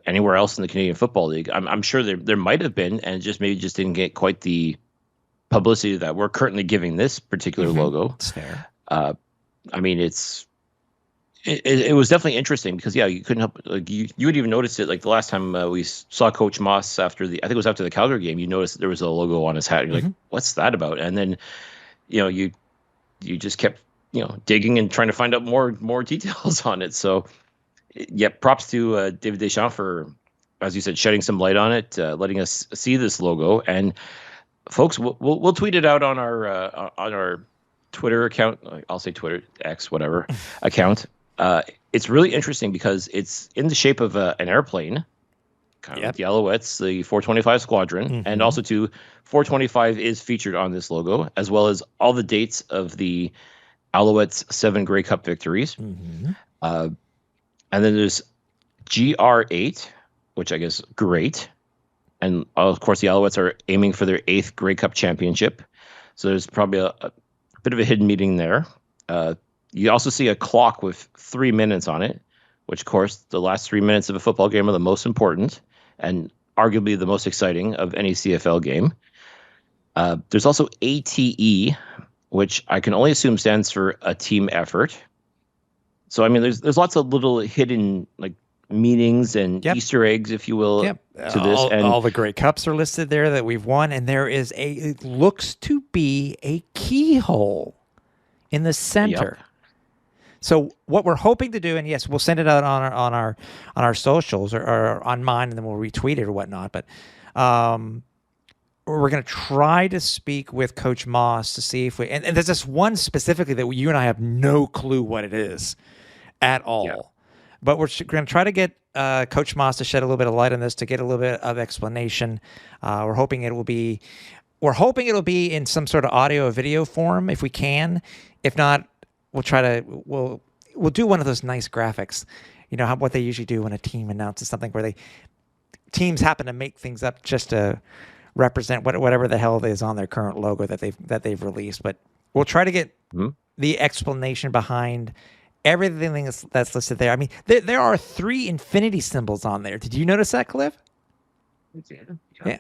anywhere else in the Canadian Football League. I'm sure there might have been, and just maybe just didn't get quite the publicity that we're currently giving this particular logo. It's fair. I mean, it was definitely interesting because yeah, you couldn't help like you would even notice it like the last time we saw Coach Moss after I think it was after the Calgary game. You noticed there was a logo on his hat. You're like, what's that about? And then you just kept digging and trying to find out more details on it. So yeah, props to David Deschamps for, as you said, shedding some light on it, letting us see this logo. And folks, we'll tweet it out on our Twitter account. I'll say Twitter, X, whatever account. It's really interesting because it's in the shape of an airplane, kind of like the Alouettes, the 425 Squadron, and also 425 is featured on this logo, as well as all the dates of the Alouettes 7 Grey Cup victories. And then there's GR8, which I guess great. And of course, the Alouettes are aiming for their 8th Grey Cup championship. So there's probably a bit of a hidden meaning there. You also see a clock with 3 minutes on it, which, of course, the last 3 minutes of a football game are the most important and arguably the most exciting of any CFL game. There's also ATE, which I can only assume stands for a team effort. So, I mean, there's lots of little hidden like meanings and Easter eggs, if you will, to this. And all the Grey Cups are listed there that we've won, and there is it looks to be a keyhole in the center. So what we're hoping to do, and yes, we'll send it out on our socials or on mine, and then we'll retweet it or whatnot. But we're going to try to speak with Coach Moss to see if we. And there's this one specifically that you and I have no clue what it is at all. Yeah. But we're going to try to get Coach Moss to shed a little bit of light on this, to get a little bit of explanation. We're hoping it'll be in some sort of audio or video form if we can. If not, we'll do one of those nice graphics. You know what they usually do when a team announces something, where teams happen to make things up just to represent whatever the hell is on their current logo that they've released. But we'll try to get the explanation behind everything that's listed there. I mean, there are 3 infinity symbols on there. Did you notice that, Cliff?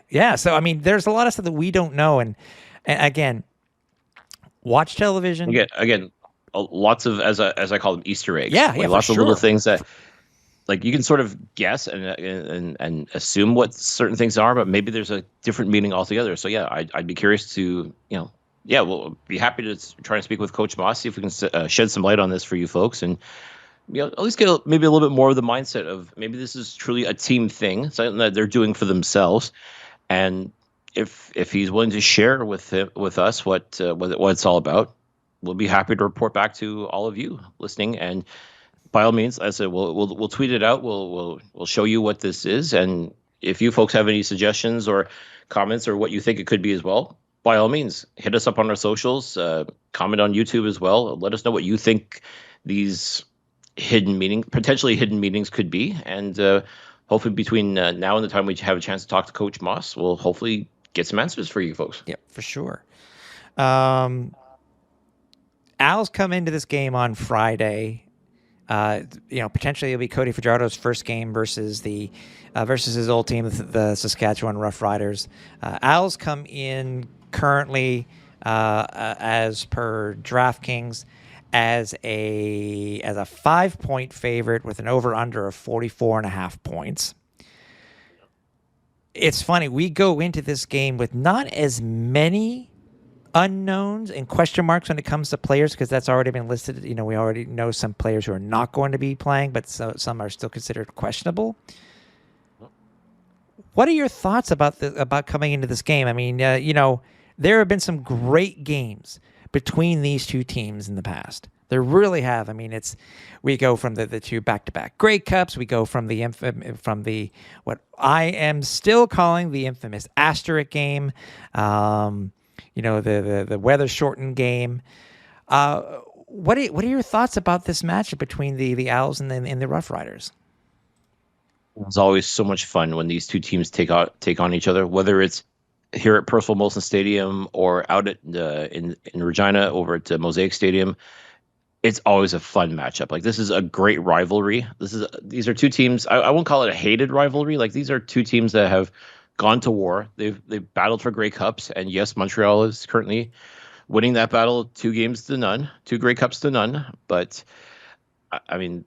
Yeah. So I mean, there's a lot of stuff that we don't know, and again, watch television. Again, lots of as I call them Easter eggs. Yeah, lots of little things that like you can sort of guess and assume what certain things are, but maybe there's a different meaning altogether. So yeah, I'd be curious to we'll be happy to try and speak with Coach Moss, see if we can shed some light on this for you folks, and at least get maybe a little bit more of the mindset of maybe this is truly a team thing, something that they're doing for themselves, and if he's willing to share with us what it's all about, we'll be happy to report back to all of you listening. And by all means, as I said, we'll tweet it out. We'll show you what this is, and if you folks have any suggestions or comments or what you think it could be as well, by all means, hit us up on our socials, comment on YouTube as well. Let us know what you think these potentially hidden meanings could be. And hopefully between now and the time we have a chance to talk to Coach Moss, we'll hopefully get some answers for you folks. Yep, for sure. Al's come into this game on Friday. Potentially it'll be Cody Fajardo's first game versus his old team, the Saskatchewan Roughriders. Al's come in currently, as per DraftKings, as a 5-point favorite with an over/under of 44.5 points. It's funny, we go into this game with not as many unknowns and question marks when it comes to players, because that's already been listed. We already know some players who are not going to be playing, but some are still considered questionable. What are your thoughts about coming into this game? I mean, there have been some great games between these two teams in the past. There really have. I mean, we go from the 2 back-to-back Grey Cups. We go from what I am still calling the infamous asterisk game. the weather shortened game. What are your thoughts about this matchup between the Owls and the Rough Riders? It's always so much fun when these two teams take on each other, whether it's here at Percival Molson Stadium or out at in Regina over at Mosaic Stadium. It's always a fun matchup. Like, this is a great rivalry. These are two teams. I won't call it a hated rivalry. Like, these are two teams that have gone to war. They've battled for Grey Cups, and yes, Montreal is currently winning that battle 2 Grey Cups to none. But I mean,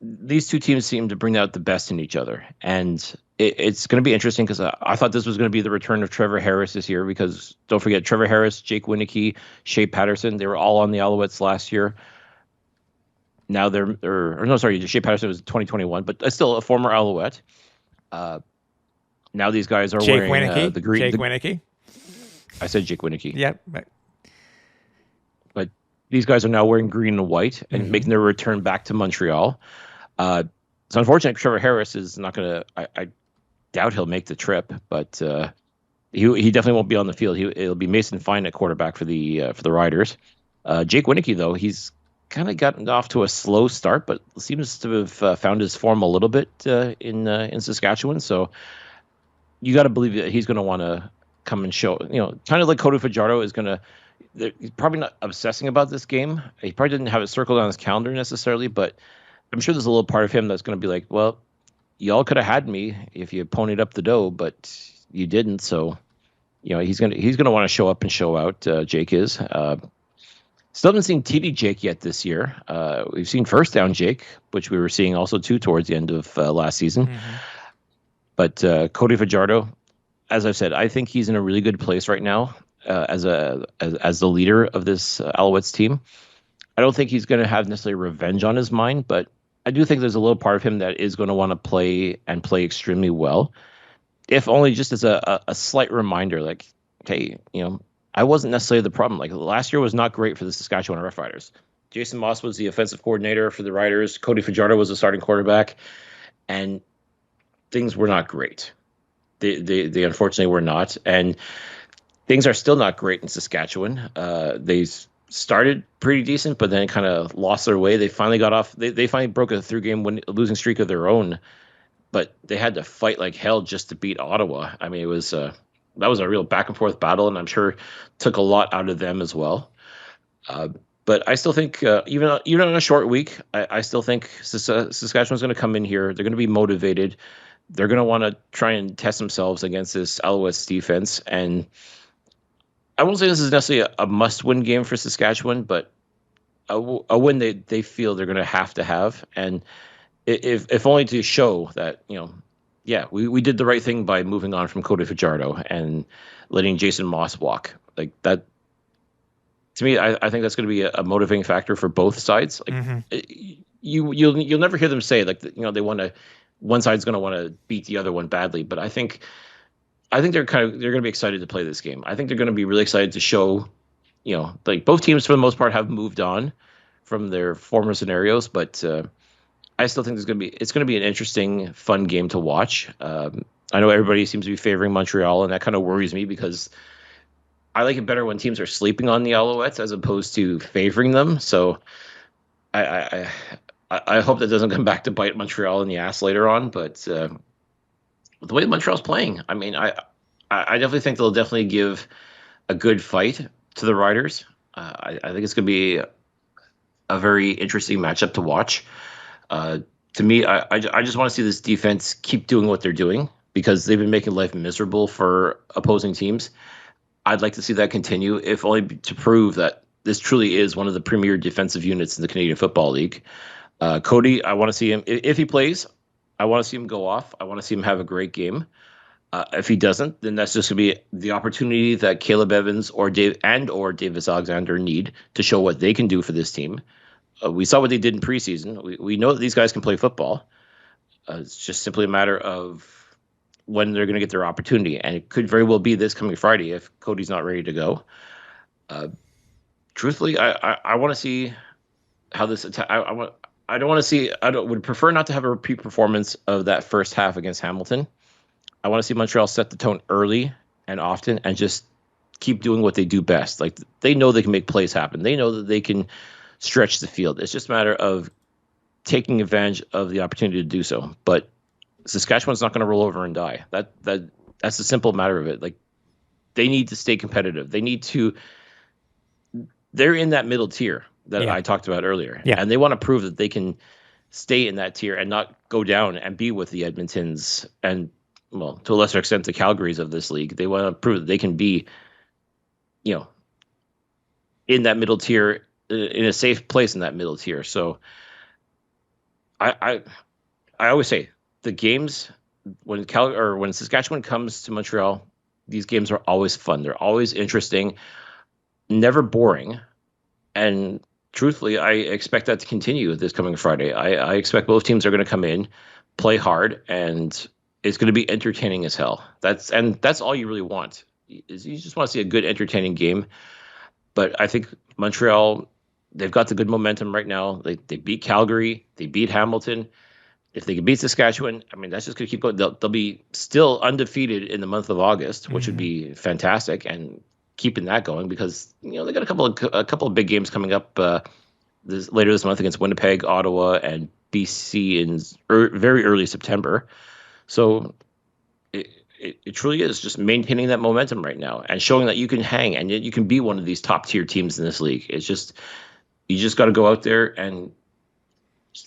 these two teams seem to bring out the best in each other, and it's going to be interesting because I thought this was going to be the return of Trevor Harris this year, because don't forget Trevor Harris, Jake Winicki, Shea Patterson, they were all on the Alouettes last year. Now Shea Patterson was 2021, but still a former Alouette. Now these guys are wearing the green. Jake Winicki. I said Jake Winicki. Yep. But these guys are now wearing green and white and making their return back to Montreal. It's unfortunate Trevor Harris is not going to. I doubt he'll make the trip, but he definitely won't be on the field. It'll be Mason Fine at quarterback for the Riders. Jake Winicki, though, he's kind of gotten off to a slow start, but seems to have found his form a little bit in Saskatchewan. So you got to believe that he's going to want to come and show. Kind of like Cody Fajardo is going to. He's probably not obsessing about this game. He probably didn't have it circled on his calendar necessarily, but I'm sure there's a little part of him that's going to be like, well, y'all could have had me if you ponied up the dough, but you didn't. So, he's gonna want to show up and show out. Jake is. Still haven't seen TD Jake yet this year. We've seen first down Jake, which we were seeing also too towards the end of last season. But Cody Fajardo, as I've said, I think he's in a really good place right now as the leader of this Alouettes team. I don't think he's going to have necessarily revenge on his mind, but I do think there's a little part of him that is going to want to play extremely well, if only just as a slight reminder, like, hey, I wasn't necessarily the problem. Like, last year was not great for the Saskatchewan Roughriders. Jason Moss was the offensive coordinator for the Riders. Cody Fajardo was the starting quarterback, and things were not great. They unfortunately were not, and things are still not great in Saskatchewan. They started pretty decent, but then kind of lost their way. They finally got off. They finally broke a 3-game losing streak of their own, but they had to fight like hell just to beat Ottawa. I mean, it was that was a real back and forth battle, and I'm sure took a lot out of them as well. But I still think even on a short week, I still think Saskatchewan's going to come in here. They're going to be motivated. They're going to want to try and test themselves against this Alouettes defense, and I won't say this is necessarily a must-win game for Saskatchewan, but a win they feel they're going to have, and if only to show that we did the right thing by moving on from Cody Fajardo and letting Jason Moss walk. Like that, to me, I think that's going to be a motivating factor for both sides. Like you'll never hear them say like they want to. One side's going to want to beat the other one badly, but I think they're going to be excited to play this game. I think they're going to be really excited to show, like both teams for the most part have moved on from their former scenarios, but I still think it's going to be an interesting, fun game to watch. I know everybody seems to be favoring Montreal, and that kind of worries me because I like it better when teams are sleeping on the Alouettes as opposed to favoring them. So I hope that doesn't come back to bite Montreal in the ass later on, but the way Montreal's playing, I mean, I definitely think they'll definitely give a good fight to the Riders. I think it's going to be a very interesting matchup to watch. To me, I just want to see this defense keep doing what they're doing because they've been making life miserable for opposing teams. I'd like to see that continue, if only to prove that this truly is one of the premier defensive units in the Canadian Football League. Cody, I want to see him, if he plays, I want to see him go off. I want to see him have a great game. If he doesn't, then that's just going to be the opportunity that Caleb Evans or Davis Alexander need to show what they can do for this team. We saw what they did in preseason. We know that these guys can play football. It's just simply a matter of when they're going to get their opportunity, and it could very well be this coming Friday if Cody's not ready to go. Truthfully, I want to see how this attack. I would prefer not to have a repeat performance of that first half against Hamilton. I want to see Montreal set the tone early and often and just keep doing what they do best. Like they know they can make plays happen. They know that they can stretch the field. It's just a matter of taking advantage of the opportunity to do so. But Saskatchewan's not going to roll over and die. That's the simple matter of it. Like they need to stay competitive. They're in that middle tier that I talked about earlier. Yeah. And they want to prove that they can stay in that tier and not go down and be with the Edmontons and, well, to a lesser extent, the Calgarys of this league. They want to prove that they can be, in that middle tier, in a safe place in that middle tier. So I always say the games when Saskatchewan comes to Montreal, these games are always fun. They're always interesting, never boring. And truthfully, I expect that to continue this coming Friday. I expect both teams are going to come in, play hard, and it's going to be entertaining as hell. That's all you really want. Is you just want to see a good, entertaining game. But I think Montreal, they've got the good momentum right now. They beat Calgary, they beat Hamilton. If they can beat Saskatchewan, I mean, that's just going to keep going. They'll be still undefeated in the month of August, which would be fantastic, and keeping that going because they got a couple of big games coming up later this month against Winnipeg, Ottawa, and BC in very early September. So it truly is just maintaining that momentum right now and showing that you can hang and you can be one of these top tier teams in this league. It's just you just got to go out there and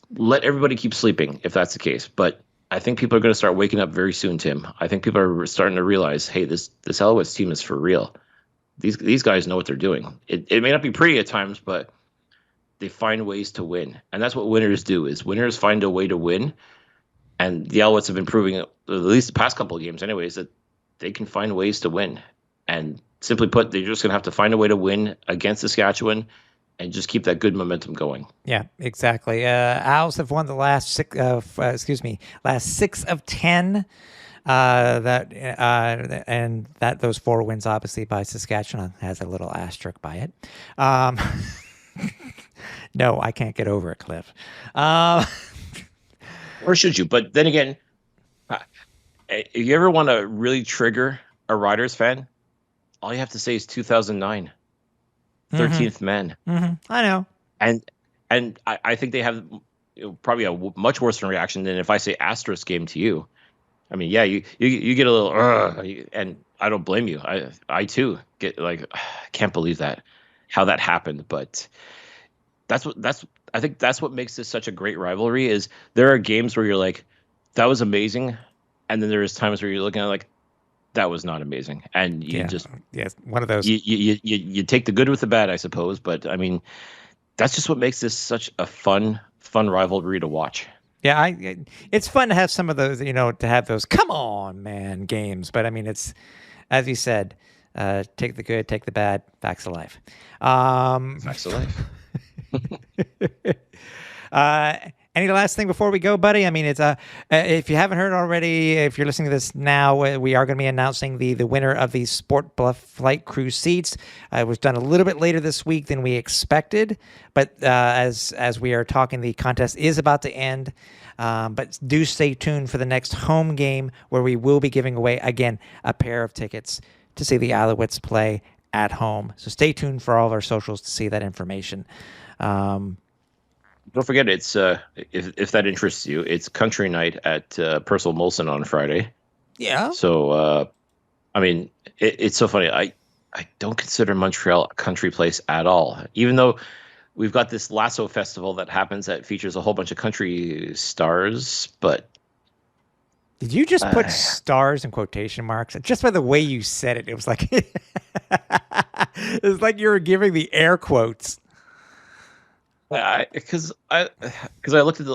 let everybody keep sleeping if that's the case. But I think people are going to start waking up very soon, Tim. I think people are starting to realize, hey, this Alouettes team is for real. These guys know what they're doing. It may not be pretty at times, but they find ways to win. And that's what winners do, is winners find a way to win. And the Alouettes have been proving, at least the past couple of games anyways, that they can find ways to win. And simply put, they're just going to have to find a way to win against Saskatchewan and just keep that good momentum going. Yeah, exactly. Owls have won the last six of 10. Those 4 wins, obviously, by Saskatchewan has a little asterisk by it. No, I can't get over it, Cliff. Or should you? But then again, if you ever want to really trigger a Riders fan, all you have to say is 2009, 13th man. Mm-hmm. I know. And I think they have probably a much worse reaction than if I say asterisk game to you. I mean, yeah, you get a little, and I don't blame you. I too get like, I can't believe how that happened. But I think that's what makes this such a great rivalry. Is there are games where you're like, that was amazing, and then there's times where you're looking at like, that was not amazing, and one of those. You take the good with the bad, I suppose. But I mean, that's just what makes this such a fun rivalry to watch. Yeah, it's fun to have some of those, to have those come on, man games. But I mean, it's, as you said, take the good, take the bad, facts of life. Facts of life. Any last thing before we go, buddy? I mean, it's if you haven't heard already, if you're listening to this now, we are going to be announcing the winner of the SportBuff Flight Crew seats. It was done a little bit later this week than we expected, but as we are talking, the contest is about to end. But do stay tuned for the next home game where we will be giving away, again, a pair of tickets to see the Alouettes play at home. So stay tuned for all of our socials to see that information. Don't forget, it's if that interests you, it's country night at Percival Molson on Friday. Yeah. So, I mean, it's so funny. I don't consider Montreal a country place at all, even though we've got this Lasso Festival that happens that features a whole bunch of country stars. But did you just put stars in quotation marks? Just by the way you said it, it was like it was like you were giving the air quotes. Because I looked at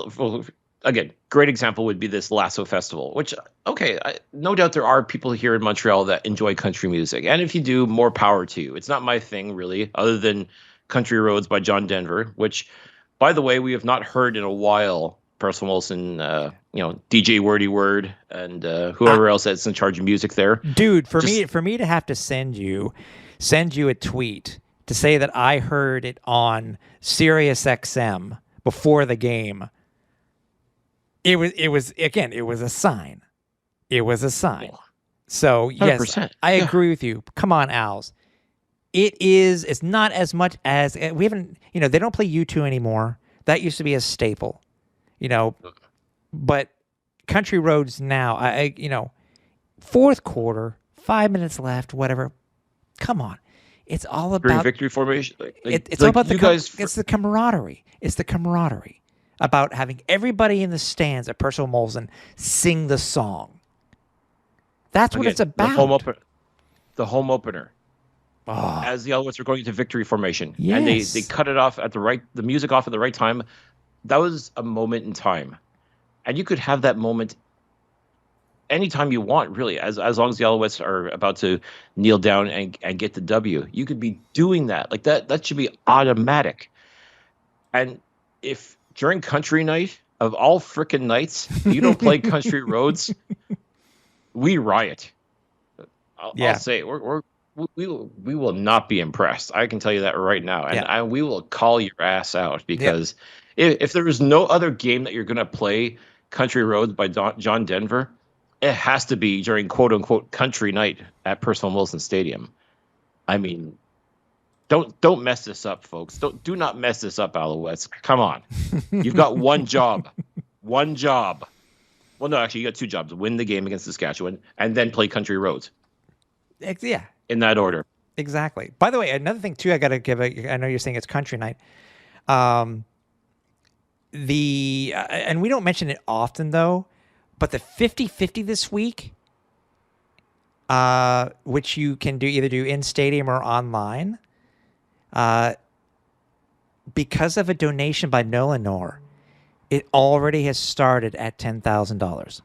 again, great example would be this Lasso Festival, which, okay, no doubt there are people here in Montreal that enjoy country music. And if you do, more power to you. It's not my thing, really, other than Country Roads by John Denver, which, by the way, we have not heard in a while. Percival Wilson, DJ Wordy Word, and whoever else that's in charge of music there. Dude, for me to have to send you a tweet to say that I heard it on Sirius XM before the game. It was a sign. It was a sign. So yes, 100%. I agree with you. Come on, Owls. It is. It's not as much as we haven't. They don't play U2 anymore. That used to be a staple. You know, but country roads now. Fourth quarter, 5 minutes left, whatever. Come on, it's all During about victory formation, it's all about you guys. it's the camaraderie. It's the camaraderie about having everybody in the stands at Percival Molson sing the song. That's what Again, it's about. The home opener. Oh, As the Alouettes were going into victory formation, and they yes. cut it off at the music off at the right time. That was a moment in time, and you could have that moment anytime you want, really, as long as the Alouettes are about to kneel down and get the W. You could be doing that. Like that should be automatic. And if during country night of all frickin' nights you don't play country roads, we riot. I'll say it. We will not be impressed. I can tell you that right now, and we will call your ass out because if there is no other game that you're going to play Country Roads by John Denver, it has to be during quote unquote country night at Percival Molson Stadium. I mean, don't mess this up, folks. Do not mess this up, Alouettes. Come on, you've got one job, one job. Well, no, actually, you got two jobs: win the game against Saskatchewan, and then play Country Roads. Yeah. In that order. Exactly. By the way, another thing too, I got to give I know you're saying it's country night. And we don't mention it often though, but the 50-50 this week, which you can either do in stadium or online, because of a donation by Nolanor, it already has started at $10,000.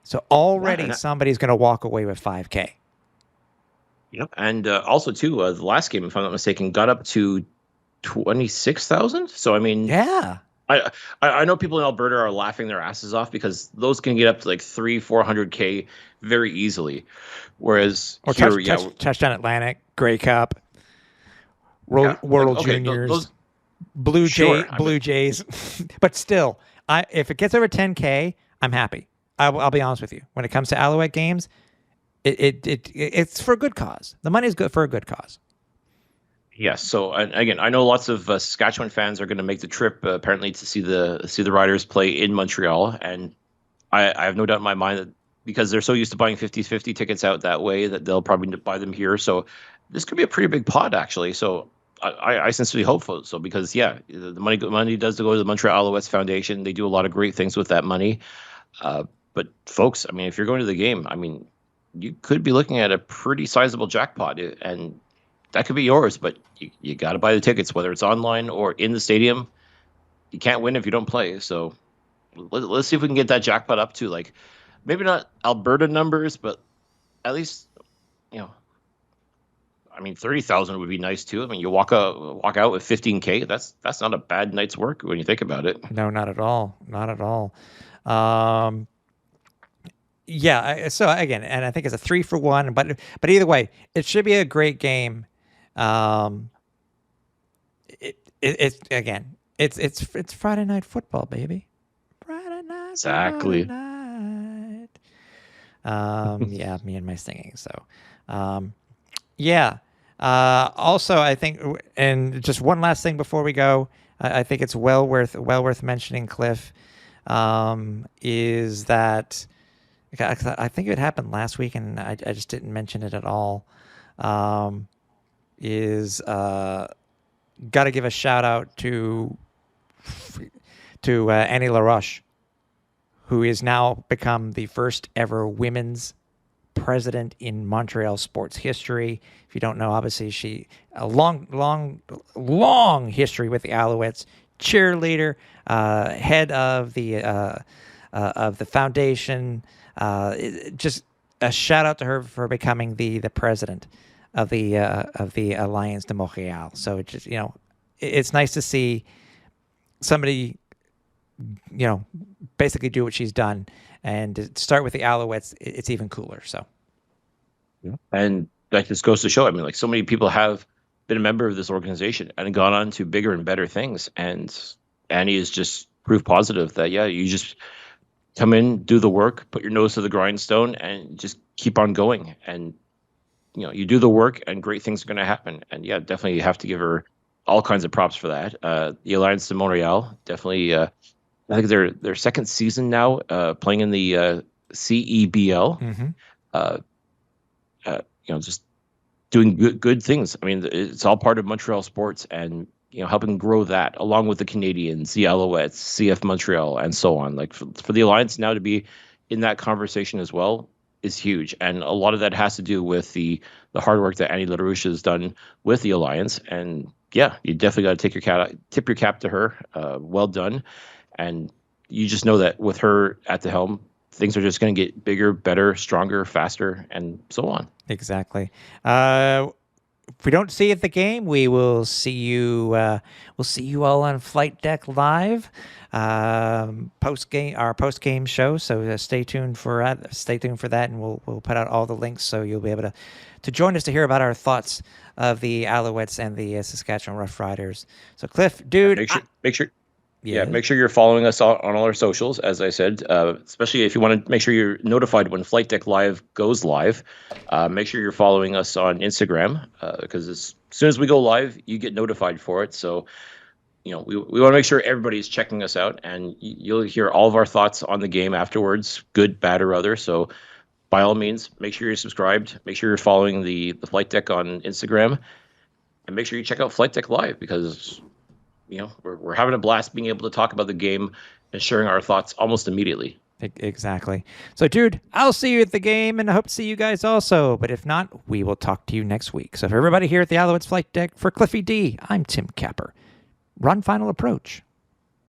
So already somebody's going to walk away with $5,000. Yep, and also too, the last game, if I'm not mistaken, got up to 26,000. So I mean, yeah, I know people in Alberta are laughing their asses off because those can get up to like 300-400K very easily, whereas Touchdown Atlantic, Grey Cup, World Juniors, Blue Jays, but still, if it gets over 10K, I'm happy. I'll be honest with you. When it comes to Alouette games, it's for a good cause. The money is good for a good cause. Yes. So again, I know lots of Saskatchewan fans are going to make the trip apparently to see the Riders play in Montreal, and I have no doubt in my mind that because they're so used to buying 50-50 tickets out that way that they'll probably buy them here. So this could be a pretty big pot actually. So I sincerely hope so because the money does go to the Montreal Alouettes Foundation. They do a lot of great things with that money. But folks, I mean, if you're going to the game, I mean, you could be looking at a pretty sizable jackpot, and that could be yours. But you got to buy the tickets, whether it's online or in the stadium. You can't win if you don't play. So let's see if we can get that jackpot up to like maybe not Alberta numbers, but at least I mean 30,000 would be nice too. I mean, you walk out with 15K. That's not a bad night's work when you think about it. No, not at all. Not at all. So again, and I think it's a 3-for-1, but either way, it should be a great game. It's Friday night football, baby. Friday night. Exactly. Friday night. Me and my singing. So, also, I think, and just one last thing before we go, I think it's well worth mentioning, Cliff, is that. I think it happened last week, and I just didn't mention it at all. Got to give a shout out to Annie LaRoche, who is now become the first ever women's president in Montreal sports history. If you don't know, obviously she a long history with the Alouettes, cheerleader, head of the foundation. Just a shout out to her for becoming the president of the Alliance de Montréal. So it's nice to see somebody, basically do what she's done, and to start with the Alouettes, it's even cooler. So, and that just goes to show. I mean, like so many people have been a member of this organization and gone on to bigger and better things, and Annie is just proof positive that you just come in, do the work, put your nose to the grindstone, and just keep on going. And you do the work and great things are going to happen. And yeah, definitely you have to give her all kinds of props for that. The Alliance de Montreal, definitely. I think their second season now, playing in the CEBL. Mm-hmm. Just doing good things. I mean, it's all part of Montreal sports, and helping grow that along with the Canadians, the Alouettes, CF Montreal, and so on. Like for the Alliance now to be in that conversation as well is huge, and a lot of that has to do with the hard work that Annie LaRouche has done with the Alliance. And yeah, you definitely got to tip your cap to her. Well done, and you just know that with her at the helm, things are just going to get bigger, better, stronger, faster, and so on. Exactly. If we don't see you at the game, we will see you. We'll see you all on Flight Deck Live, our post game show. So stay tuned for that, and we'll put out all the links so you'll be able to join us to hear about our thoughts of the Alouettes and the Saskatchewan Roughriders. So Cliff, dude, make sure. Yeah, make sure you're following us on all our socials, as I said, especially if you want to make sure you're notified when Flight Deck Live goes live. Make sure you're following us on Instagram, because as soon as we go live, you get notified for it. So, we want to make sure everybody's checking us out, and you'll hear all of our thoughts on the game afterwards, good, bad, or other. So by all means, make sure you're subscribed. Make sure you're following the Flight Deck on Instagram, and make sure you check out Flight Deck Live, because we're having a blast being able to talk about the game and sharing our thoughts almost immediately. Exactly. So, dude, I'll see you at the game, and I hope to see you guys also. But if not, we will talk to you next week. So for everybody here at the Alouettes Flight Deck, for Cliffy D, I'm Tim Capper. Run final approach.